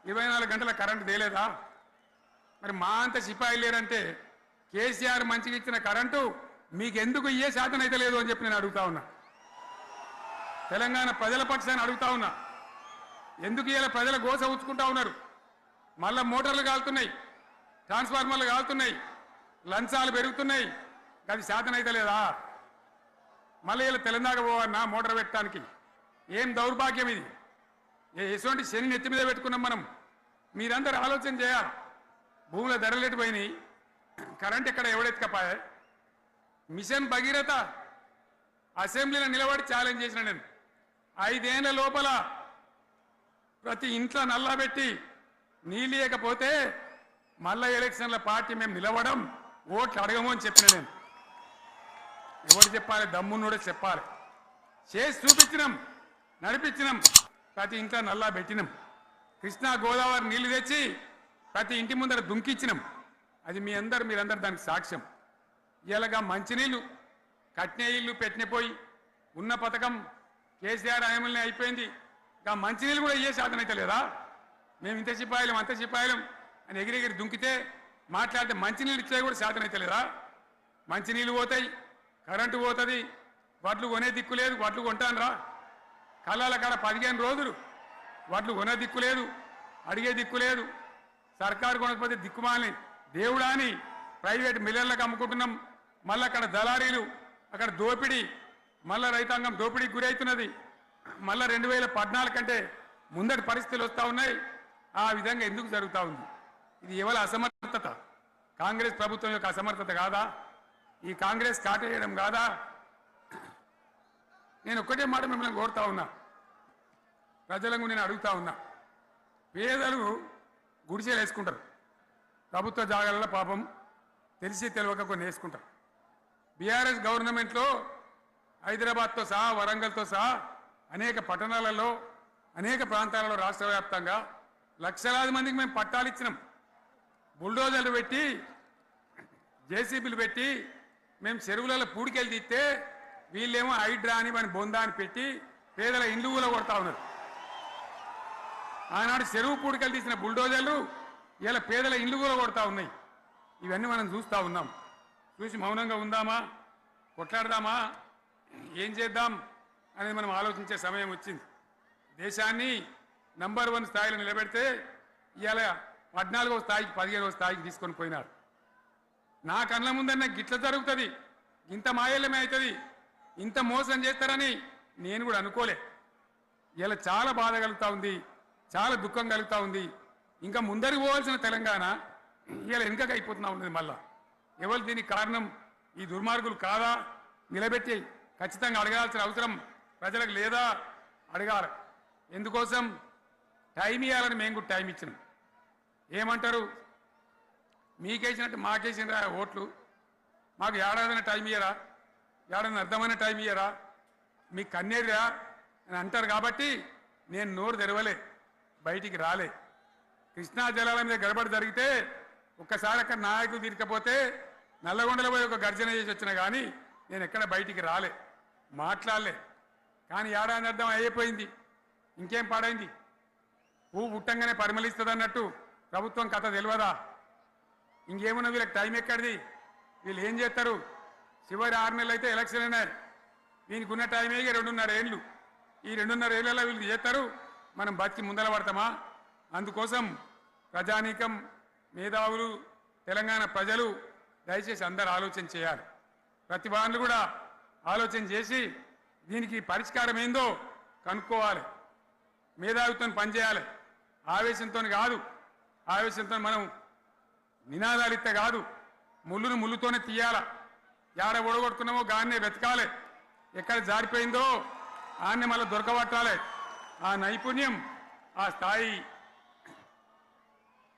24 గంటల కరెంటు తేలేదా? మరి మా అంత సిపాయి లేరంటే కేసీఆర్ మంచిగా ఇచ్చిన కరెంటు మీకెందుకు ఇయ్యే శాతం అయితే లేదు అని చెప్పి నేను అడుగుతా ఉన్నా. తెలంగాణ ప్రజల పక్షాన్ని అడుగుతా ఉన్నా. ఎందుకు ఇలా ప్రజల గోస ఉంచుకుంటా ఉన్నారు? మళ్ళా మోటార్లు కాలుతున్నాయి, ట్రాన్స్ఫార్మర్లు కాలుతున్నాయి, లంచాలు పెరుగుతున్నాయి, అది శాతం అయితే లేదా? మళ్ళీ ఇలా తెలంగాణ పోవన్నా మోటార్ పెట్టడానికి? ఏం దౌర్భాగ్యం ఇది! ఎటువంటి శని నెత్తి మీద పెట్టుకున్నాం మనం. మీరందరూ ఆలోచన చేయాలి. భూముల ధరలు పోయినాయి, కరెంట్ ఎక్కడ ఎవడెత్తుకపోయా? మిషన్ భగీరథ అసెంబ్లీలో నిలబడి ఛాలెంజ్ చేసిన నేను. 5 ఏళ్ల లోపల ప్రతి ఇంట్లో నల్లా పెట్టి నీళ్ళు ఇవ్వకపోతే మళ్ళా ఎలక్షన్ల పార్టీ మేము నిలవడం, ఓట్లు అడగము అని చెప్పిన నేను. ఎవరు చెప్పాలి? దమ్మున్నోడే చెప్పాలి. చేసి చూపించినాం, నడిపించినాం, ప్రతి ఇంట్లో నల్లా పెట్టినాం. కృష్ణా గోదావరి నీళ్లు తెచ్చి ప్రతి ఇంటి ముందర దుంకిచ్చినాం. అది మీరందరూ దానికి సాక్ష్యం. ఇలాగా మంచినీళ్ళు కట్నే ఇల్లు పెట్టినపోయి ఉన్న పథకం కేసీఆర్ హయాంలోనే అయిపోయింది. ఇంకా మంచినీళ్ళు కూడా ఏ శాతం అయితే లేదా? మేము ఇంత సిపాయిలం అంత సిపాయిలం అని ఎగిరెగిరి దుంకితే మాట్లాడితే మంచినీళ్ళు ఇచ్చే కూడా శాతం అయితే లేదా? మంచినీళ్ళు పోతాయి, కరెంటు పోతుంది, వడ్లు కొనే దిక్కు లేదు. వడ్లు కొంటానరా? కళ్ళాల కాడ 15 రోజులు వడ్లు కొనే దిక్కు లేదు, అడిగే దిక్కు లేదు. సర్కారు కొనకపోతే దిక్కుమాలి దేవుడా అని ప్రైవేట్ మిల్లర్లకు అమ్ముకుంటున్నాం. మళ్ళీ అక్కడ దళారీలు, అక్కడ దోపిడీ, మళ్ళీ రైతాంగం దోపిడీకి గురవుతున్నది. మళ్ళీ 2014 కంటే ముందటి పరిస్థితులు వస్తూ ఉన్నాయి. ఆ విధంగా ఎందుకు జరుగుతూ ఉంది? ఇది ఎవరి అసమర్థత? కాంగ్రెస్ ప్రభుత్వం యొక్క అసమర్థత కాదా? ఈ కాంగ్రెస్ కాటేయడం కాదా? నేను ఒక్కటే మాట మిమ్మల్ని కోరుతా ఉన్నా, ప్రజలకు నేను అడుగుతా ఉన్నా. పేదలు గుడిసెలు వేసుకుంటారు, ప్రభుత్వ జాగాలలో పాపం తెలిసి తెలియక కొన్ని వేసుకుంటారు. బీఆర్ఎస్ గవర్నమెంట్లో హైదరాబాద్తో సహా, వరంగల్తో సహా అనేక పట్టణాలలో, అనేక ప్రాంతాలలో రాష్ట్ర వ్యాప్తంగా లక్షలాది మందికి మేము పట్టాలు ఇచ్చినాం. బుల్డోజర్లు పెట్టి, జేసీబీలు పెట్టి మేము చెరువులలో పూడికెళ్ళి తీస్తే వీళ్ళేమో హైడ్రా అని మన బొందా అని పెట్టి పేదల ఇండ్లు కూడా కొడతా ఉన్నారు. ఆనాడు చెరువు పూడికెళ్ళి తీసిన బుల్డోజర్లు ఇలా పేదల ఇండ్లు కూడా కొడతా ఉన్నాయి. ఇవన్నీ మనం చూస్తూ ఉన్నాం. చూసి మౌనంగా ఉందామా, కొట్లాడదామా, ఏం చేద్దాం అనేది మనం ఆలోచించే సమయం వచ్చింది. దేశాన్ని నంబర్ 1 స్థాయిలో నిలబెడితే ఇవాళ 14వ స్థాయికి 15వ స్థాయికి తీసుకొని పోయినారు. నా కళ్ళ ముందన్న గిట్ల జరుగుతుంది, ఇంత మాయల్యమే అవుతుంది, ఇంత మోసం చేస్తారని నేను కూడా అనుకోలే. ఇలా చాలా బాధ కలుగుతూ ఉంది, చాలా దుఃఖం కలుగుతూ ఉంది. ఇంకా ముందరికి పోవాల్సిన తెలంగాణ ఇలా వెనుకకు అయిపోతున్నా ఉన్నది. మళ్ళా ఎవరు దీనికి కారణం? ఈ దుర్మార్గులు కాదా? నిలబెట్టి ఖచ్చితంగా అడగాల్సిన అవసరం ప్రజలకు లేదా? అడగాలి. ఎందుకోసం? టైం ఇవ్వాలని మేము కూడా టైం ఇచ్చినాం. ఏమంటారు? మీకేసినట్టు మాకేసిన ఓట్లు, మాకు ఏడాదిన టైం ఇయ్యరా? ఏడాదిన అర్థమైన టైం ఇయ్యరా? మీకు కన్నేరురా అని అంటారు. కాబట్టి నేను నోరు తెరవలే, బయటికి రాలే. కృష్ణా జలాల మీద గడబడి జరిగితే ఒక్కసారి అక్కడ నాయకులు తీరకపోతే నల్లగొండలో పోయి ఒక గర్జన చేసి వచ్చినా కానీ నేను ఎక్కడ బయటికి రాలే, మాట్లాడలే. కానీ ఏడాది అర్థం అయిపోయింది, ఇంకేం పాడైంది? పువ్వు పుట్టంగానే పరిమళిస్తుంది అన్నట్టు ప్రభుత్వం కథ తెలియదా? ఇంకేమన్నా వీళ్ళకి టైం ఎక్కడిది? వీళ్ళు ఏం చేస్తారు? చివరి 6 నెలలు అయితే ఎలక్షన్ అయినాయి. వీనికి ఉన్న టైమే 2.5 ఏళ్ళు. ఈ 2.5 ఏళ్ళలో వీళ్ళు చేస్తారు, మనం బతికి ముందర పడతామా? అందుకోసం ప్రజానీకం, మేధావులు, తెలంగాణ ప్రజలు దయచేసి అందరూ ఆలోచన చేయాలి. ప్రతి వాళ్ళు కూడా ఆలోచన చేసి దీనికి పరిష్కారం ఏందో కనుక్కోవాలి. మేధావితో పనిచేయాలి, ఆవేశంతో కాదు. ఆవేశంతో మనం నినాదాలు ఇస్తే కాదు, ముళ్ళును ముళ్ళుతోనే తీయాల. యాడ ఓడగొడుతున్నామో గాన్నే వెతకాలి, ఎక్కడ జారిపోయిందో ఆన్నే మళ్ళీ దొరకబట్టాలి. ఆ నైపుణ్యం, ఆ స్థాయి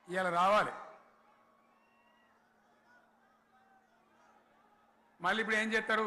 ఇవాళ రావాలి. మళ్ళీ ఇప్పుడు ఏం చేస్తారు?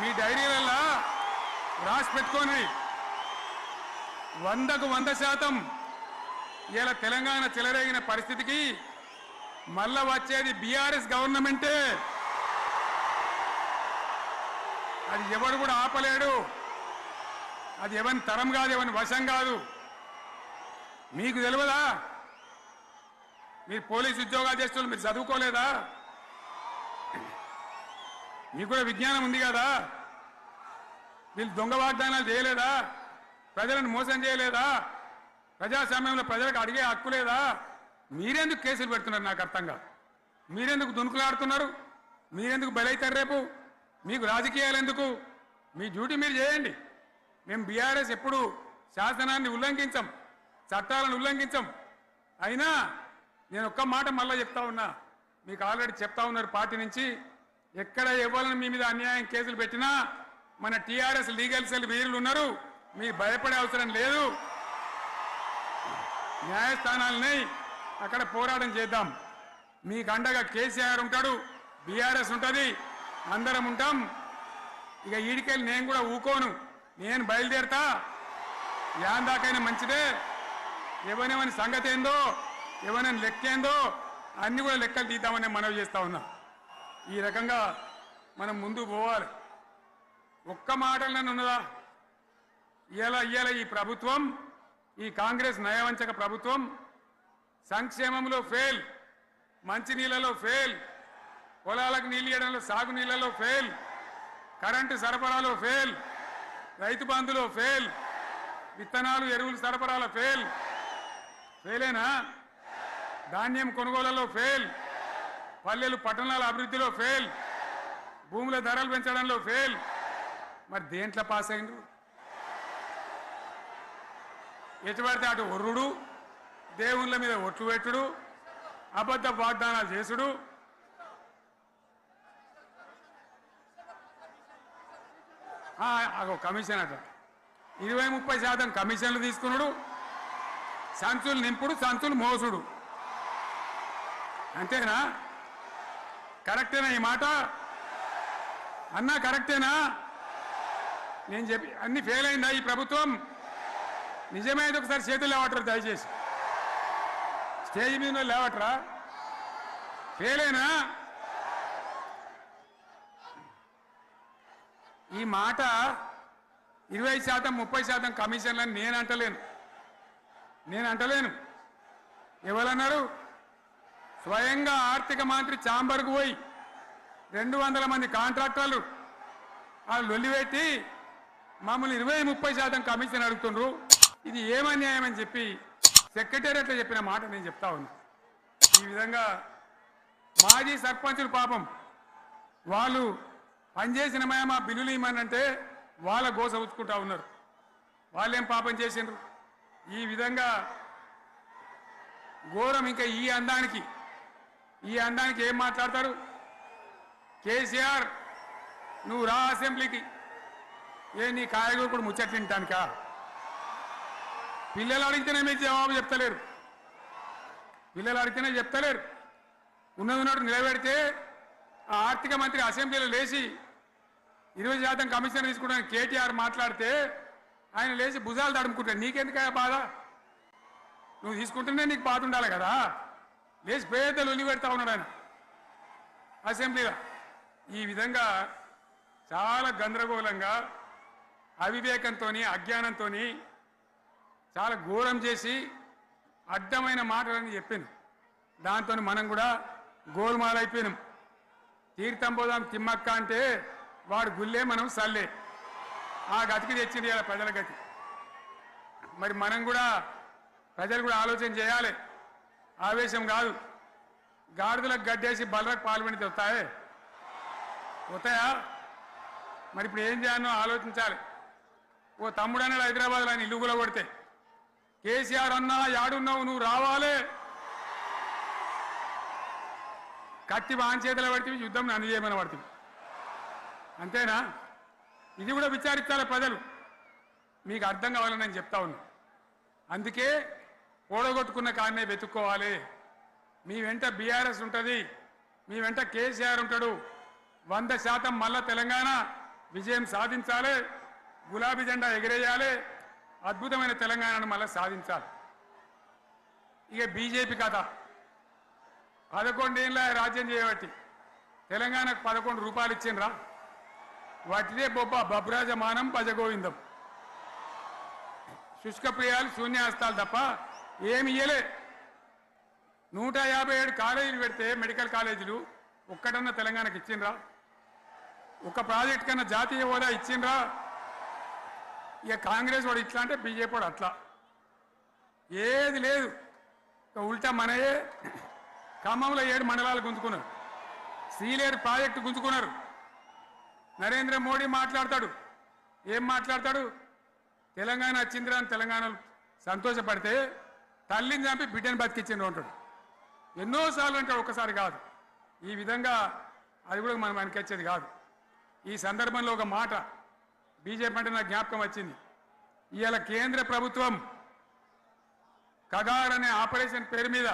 మీ డైరీలలో రాసి పెట్టుకోండి. 100కు 100% ఇలా తెలంగాణ చెలరేగిన పరిస్థితికి మళ్ళా వచ్చేది బీఆర్ఎస్ గవర్నమెంటే. అది ఎవరు కూడా ఆపలేడు. అది ఎవరి తరం కాదు, ఎవరి వశం కాదు. మీకు తెలియదా? మీరు పోలీసు ఉద్యోగాలు చేస్తున్నారు, మీరు చదువుకోలేదా? మీకు కూడా విజ్ఞానం ఉంది కదా? వీళ్ళు దొంగ వాగ్దానాలు చేయలేదా? ప్రజలను మోసం చేయలేదా? ప్రజాస్వామ్యంలో ప్రజలకు అడిగే హక్కు లేదా? మీరెందుకు కేసులు పెడుతున్నారు? నాకు అర్థం కాదు. మీరెందుకు దునుకులాడుతున్నారు? మీరెందుకు బలైతారు? రేపు మీకు రాజకీయాలు ఎందుకు? మీ డ్యూటీ మీరు చేయండి. మేము బీఆర్ఎస్ ఎప్పుడు శాసనాన్ని ఉల్లంఘించాం, చట్టాలను ఉల్లంఘించాం. అయినా నేను ఒక్క మాట మళ్ళీ చెప్తా ఉన్నా, మీకు ఆల్రెడీ చెప్తా ఉన్నారు పార్టీ నుంచి, ఎక్కడ ఎవరిని మీ మీద అన్యాయం కేసులు పెట్టినా మన టీఆర్ఎస్ లీగల్ సెల్ వీరులు ఉన్నారు. మీరు భయపడే అవసరం లేదు. న్యాయస్థానాలని అక్కడ పోరాటం చేద్దాం. మీకు అండగా కేసీఆర్ ఉంటాడు, బీఆర్ఎస్ ఉంటుంది, అందరం ఉంటాం. ఇక ఈడికెళ్ళి నేను కూడా ఊకోను. నేను బయలుదేరతా. యాందాకైనా మంచిదే. ఎవరెవరి సంగతి ఏందో, ఎవరైనా లెక్కేందో అన్ని కూడా లెక్కలు తీద్దామని మనవి చేస్తా ఉన్నా. ఈ రకంగా మనం ముందుకు పోవాలి. ఒక్క మాటలను ఉన్నదా? ఇవాళ ఈ ప్రభుత్వం, ఈ కాంగ్రెస్ నయవంచక ప్రభుత్వం సంక్షేమంలో ఫెయిల్, మంచినీళ్ళలో ఫెయిల్, పొలాలకు నీళ్ళు ఇవ్వడంలో, సాగు నీళ్ళలో ఫెయిల్, కరెంటు సరఫరాలో ఫెయిల్, రైతు బంధులో ఫెయిల్, విత్తనాలు ఎరువులు సరఫరాలో ఫెయిలేనా? ధాన్యం కొనుగోళ్లలో ఫెయిల్, పల్లెలు పట్టణాల అభివృద్ధిలో ఫెయిల్, భూముల ధరలు పెంచడంలో ఫెయిల్. మరి దేంట్లో పాస్ అయిండు? ఎటుపడితే అటు ఒర్రుడు, దేవుళ్ళ మీద ఒట్లు పెట్టుడు, అబద్ధ వాగ్దానాలు చేసుడు. కమిషన్ అట 20-30% కమిషన్లు తీసుకున్నాడు, సంచులు నింపుడు, సంచులు మోసుడు. అంతేనా? కరెక్టేనా ఈ మాట? అన్నా కరెక్టేనా? నేను చెప్పి అన్ని ఫెయిల్ అయిందా ఈ ప్రభుత్వం? నిజమైతే ఒకసారి చేతులు లేవటరు దయచేసి. స్టేజ్ మీద లేవటరా? ఫెయిలేనా? ఈ మాట 20%-30% కమిషన్లని నేను అంటలేను. ఎవరన్నారు? స్వయంగా ఆర్థిక మంత్రి ఛాంబర్కు పోయి 200 మంది కాంట్రాక్టర్లు వాళ్ళు లొల్లిపెట్టి మమ్మల్ని 20-30% కమిషన్ అడుగుతుండ్రు, ఇది ఏమన్యాయం అని చెప్పి సెక్రటేరియట్లో చెప్పిన మాట నేను చెప్తా ఉన్నా. ఈ విధంగా మాజీ సర్పంచులు పాపం వాళ్ళు పనిచేసిన మా బిల్లులు ఇవ్వమనంటే వాళ్ళ గోస ఉచ్చుకుంటా ఉన్నారు. వాళ్ళేం పాపం చేసిండ్రు? ఈ విధంగా ఘోరం. ఇంకా ఈ అందానికి ఏం మాట్లాడతారు? కేసీఆర్ నువ్వు రా అసెంబ్లీకి, నీ కాయగూరు కూడా ముచ్చట్లు తింటానికా? పిల్లలు అడిగితేనే మీరు జవాబు చెప్తలేరు. ఉన్నట్టు నిలబెడితే ఆ ఆర్థిక మంత్రి అసెంబ్లీలో లేచి 20% కమిషన్ తీసుకుంటాను కేటీఆర్ మాట్లాడితే ఆయన లేచి భుజాలు తడుముకుంటాడు. నీకెందుకయ్యా బాధ? నువ్వు తీసుకుంటేనే నీకు బాధ ఉండాలి కదా. లేచి పేదలు ఉల్లి పెడతా ఉన్నాడు ఆయన అసెంబ్లీలో. ఈ విధంగా చాలా గందరగోళంగా, అవివేకంతో, అజ్ఞానంతో చాలా ఘోరం చేసి అడ్డమైన మాటలని చెప్పింది. దాంతో మనం కూడా గోల్మాలైపోయినాం. తీర్థం పోదాం తిమ్మక్క అంటే వాడు గుల్లే, మనం సల్లే. ఆ గతికి తెచ్చింది ఇలా ప్రజల గతి. మరి మనం కూడా, ప్రజలు కూడా ఆలోచన చేయాలి. ఆవేశం కాదు. గాడిదలకు గడ్డేసి బలరకు పాల్పడితే వస్తాయా? మరి ఇప్పుడు ఏం చేయాలో ఆలోచించాలి. ఓ తమ్ముడు అన్నాడు హైదరాబాద్లో, ఆయన ఇల్లు కూడా కొడితే, కేసీఆర్ అన్నా యాడున్నావు, నువ్వు రావాలి, కత్తి వాంచేతలు పడితే యుద్ధం నన్ను చేయమని పడుతుంది. అంతేనా? ఇది కూడా విచారించాలి ప్రజలు. మీకు అర్థం కావాలని నేను చెప్తా ఉన్నా. అందుకే ఓడగొట్టుకున్న కాడనే వెతుక్కోవాలి. మీ వెంట బీఆర్ఎస్ ఉంటుంది, మీ వెంట కేసీఆర్ ఉంటాడు. 100% మళ్ళా తెలంగాణ విజయం సాధించాలి, గులాబీ జెండా ఎగిరేయాలి, అద్భుతమైన తెలంగాణను మళ్ళీ సాధించాలి. ఇక బీజేపీ కథ 11 ఏళ్ళ రాజ్యం చేయబట్టి తెలంగాణకు 11 రూపాయలు ఇచ్చిండ్రా? వాటిదే బబ్రాజమానం భజగోవిందం, శుష్క ప్రియాలు శూన్యాస్తాలు తప్ప ఏమి ఇయ్యలే. 157 కాలేజీలు పెడితే మెడికల్ కాలేజీలు ఒక్కటన్నా తెలంగాణకు ఇచ్చిండ్రా? ఒక ప్రాజెక్ట్ కన్నా జాతీయ హోదా ఇచ్చిండ్రా? ఇక కాంగ్రెస్ వాడు ఇట్లా అంటే బీజేపీ వాడు అట్లా, ఏది లేదు. ఉల్టా మనయే ఖమ్మంలో 7 మండలాలు గుంజుకున్నారు, సీలేరు ప్రాజెక్టు గుంజుకున్నారు. నరేంద్ర మోడీ మాట్లాడతాడు, ఏం మాట్లాడతాడు? తెలంగాణ వచ్చిందిరా అని తెలంగాణలో సంతోషపడితే తల్లిని చంపి బిడ్డను బతికిచ్చిండ్రు అంటాడు. ఎన్నోసార్లు అంటాడు, ఒక్కసారి కాదు. ఈ విధంగా అది కూడా మనం వెనకొచ్చేది కాదు. ఈ సందర్భంలో ఒక మాట బీజేపీ అంటే నాకు జ్ఞాపకం వచ్చింది. ఇవాళ కేంద్ర ప్రభుత్వం కగార్ అనే ఆపరేషన్ పేరు మీద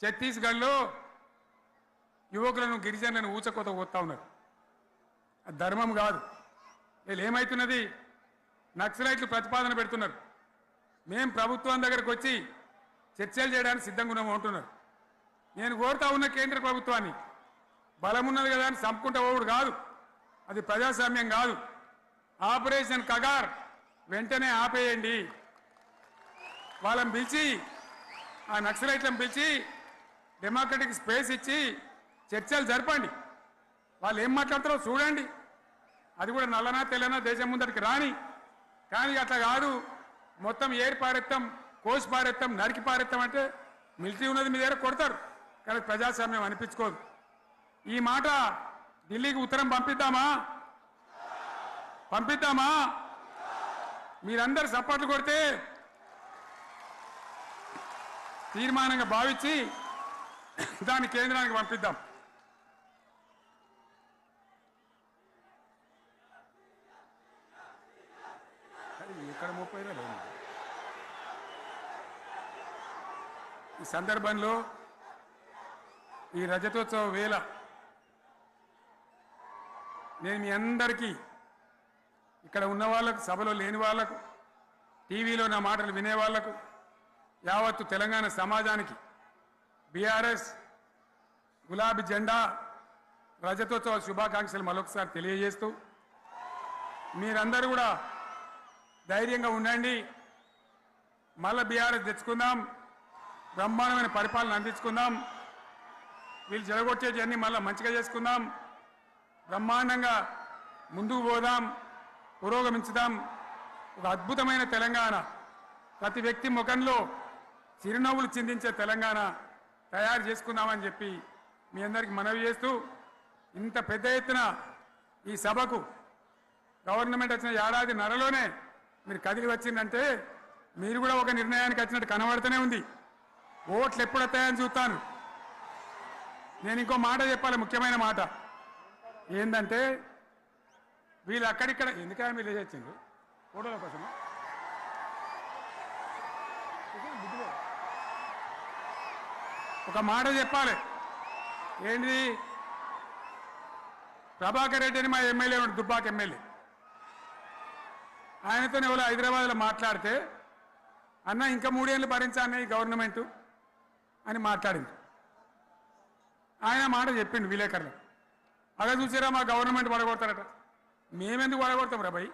ఛత్తీస్గఢ్లో యువకులను గిరిజనులను ఊచకోత పోతా ఉన్నారు. అది ధర్మం కాదు. వీళ్ళు ఏమవుతున్నది, నక్సలైట్లు ప్రతిపాదన పెడుతున్నారు, మేం ప్రభుత్వం దగ్గరకు వచ్చి చర్చలు చేయడానికి సిద్ధంగా ఉన్నాము అంటున్నారు. నేను కోరుతా ఉన్న కేంద్ర ప్రభుత్వాన్ని, బలం ఉన్నది కదా అని చంపుకుంటా పోవుడు కాదు, అది ప్రజాస్వామ్యం కాదు. ఆపరేషన్ కగార్ వెంటనే ఆపేయండి. వాళ్ళని పిలిచి, ఆ నక్సలైట్లను పిలిచి డెమోక్రటిక్ స్పేస్ ఇచ్చి చర్చలు జరపండి. వాళ్ళు ఏం మాట్లాడతారో చూడండి. అది కూడా నల్లనా తెల్లనా దేశం ముందరికి రాని. కానీ అట్లా కాదు, మొత్తం ఏరి పారెత్తాం, కోసి పారెత్తాం, నరికి పారెత్తాం అంటే మిలిటరీ ఉన్నది మీ దగ్గర కొడతారు, కానీ ప్రజాస్వామ్యం అనిపించుకోదు. ఈ మాట ఢిల్లీకి ఉత్తరం పంపిద్దామా? పంపిద్దామా? మీరందరూ సపోర్ట్లు కొడితే తీర్మానంగా భావించి దాన్ని కేంద్రానికి పంపిద్దాం. ఇక్కడ 30 లేదు. ఈ సందర్భంలో ఈ రజతోత్సవ వేళ నేను మీ అందరికీ, ఇక్కడ ఉన్న వాళ్ళకు, సభలో లేని వాళ్లకు, టీవీలో నా మాటలు వినే వాళ్లకు, యావత్తు తెలంగాణ సమాజానికి బీఆర్ఎస్ గులాబీ జెండా రజతోత్సవ శుభాకాంక్షలు మరొకసారి తెలియజేస్తూ, మీరందరూ కూడా ధైర్యంగా ఉండండి. మళ్ళీ బీఆర్ఎస్ తెచ్చుకుందాం, బ్రహ్మాండమైన పరిపాలన అందించుకుందాం. వీళ్ళు జరగొట్టేటివన్నీ మళ్ళీ మంచిగా చేసుకుందాం, బ్రహ్మాండంగా ముందుకు పోదాం, పురోగమించుదాం. ఒక అద్భుతమైన తెలంగాణ, ప్రతి వ్యక్తి ముఖంలో చిరునవ్వులు చిందించే తెలంగాణ తయారు చేసుకుందామని చెప్పి మీ అందరికీ మనవి చేస్తూ, ఇంత పెద్ద ఎత్తున ఈ సభకు గవర్నమెంట్ వచ్చిన ఏడాది నరలోనే మీరు కదిలి వచ్చిందంటే మీరు కూడా ఒక నిర్ణయానికి వచ్చినట్టు కనబడుతూనే ఉంది. ఓట్లు ఎప్పుడు వస్తాయని చూస్తాను. నేను ఇంకో మాట చెప్పాలి, ముఖ్యమైన మాట ఏంటంటే, వీళ్ళు అక్కడిక్కడ ఎందుకైనా మీరు లేచిండ్రు ఫోటోల కోసం. ఒక మాట చెప్పాలి, ఏంటిది? ప్రభాకర్ రెడ్డి అని మా ఎమ్మెల్యే ఉన్నాడు, దుబ్బాక ఎమ్మెల్యే. ఆయనతో ఎవరో హైదరాబాద్లో మాట్లాడితే, అన్న ఇంకా 3 ఏళ్ళు భరించాను ఈ గవర్నమెంట్ అని మాట్లాడింది. ఆయన మాట చెప్పిండు విలేకరులు. అలా చూసారా, మా గవర్నమెంట్ పడగొడతారట. మేమెందుకు పడగొడతాం రా భయ్?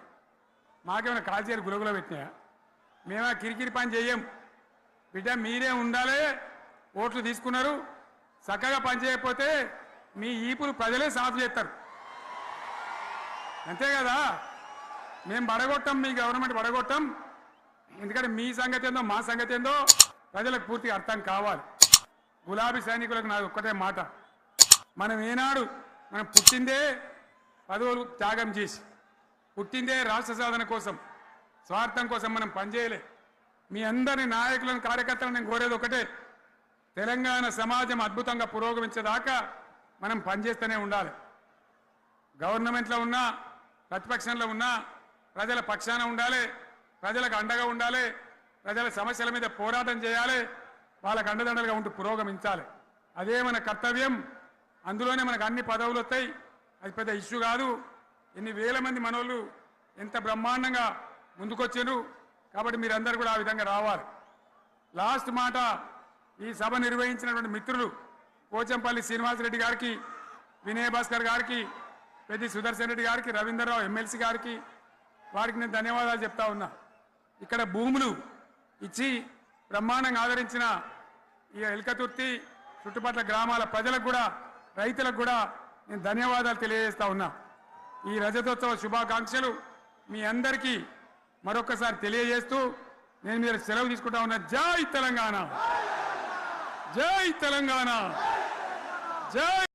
మాకేమైనా కాల్చేరు గులగులో పెట్టినాయా? మేమా కిరికిరి పని చెయ్యం. బిడ్డ మీరే ఉండాలి, ఓట్లు తీసుకున్నారు, చక్కగా పని చేయకపోతే మీ ఈపులు ప్రజలే సాఫ్ చేస్తారు, అంతే కదా. మేము పడగొట్టాం, మీ గవర్నమెంట్ పడగొట్టాం. ఎందుకంటే మీ సంగతి ఏందో మా సంగతి ఏందో ప్రజలకు పూర్తిగా అర్థం కావాలి. గులాబీ సైనికులకు నాది ఒక్కటే మాట, మనం ఏనాడు మనం పుట్టిందే పదవులు త్యాగం చేసి, పుట్టిందే రాష్ట్ర సాధన కోసం, స్వార్థం కోసం మనం పనిచేయలే. మీ అందరి నాయకులను, కార్యకర్తలను నేను కోరేది ఒకటే, తెలంగాణ సమాజం అద్భుతంగా పురోగమించేదాకా మనం పనిచేస్తూనే ఉండాలి. గవర్నమెంట్లో ఉన్నా, ప్రతిపక్షంలో ఉన్నా ప్రజల పక్షాన ఉండాలి, ప్రజలకు అండగా ఉండాలి, ప్రజల సమస్యల మీద పోరాటం చేయాలి, వాళ్ళకు అండదండలుగా ఉంటూ పురోగమించాలి. అదే మన కర్తవ్యం. అందులోనే మనకు అన్ని పదవులు వస్తాయి, అది పెద్ద ఇష్యూ కాదు. ఎన్ని వేల మంది మనోళ్ళు ఎంత బ్రహ్మాండంగా ముందుకొచ్చారు. కాబట్టి మీరందరూ కూడా ఆ విధంగా రావాలి. లాస్ట్ మాట, ఈ సభ నిర్వహించినటువంటి మిత్రులు పోచంపల్లి శ్రీనివాసరెడ్డి గారికి, వినయ్ భాస్కర్ గారికి, పెద్ది సుదర్శన్ రెడ్డి గారికి, రవీంద్రరావు ఎమ్మెల్సీ గారికి, వారికి నేను ధన్యవాదాలు చెప్తా ఉన్నా. ఇక్కడ భూములు ఇచ్చి బ్రహ్మాండంగా ఆదరించిన ఈ ఎల్కతుర్తి చుట్టుపక్కల గ్రామాల ప్రజలకు కూడా, రైతులకు కూడా నేను ధన్యవాదాలు తెలియజేస్తా ఉన్నా. ఈ రజతోత్సవ శుభాకాంక్షలు మీ అందరికీ మరొకసారి తెలియజేస్తూ నేను మీరు సెలవు తీసుకుంటా ఉన్నా. జై తెలంగాణ, జై తెలంగాణ, జై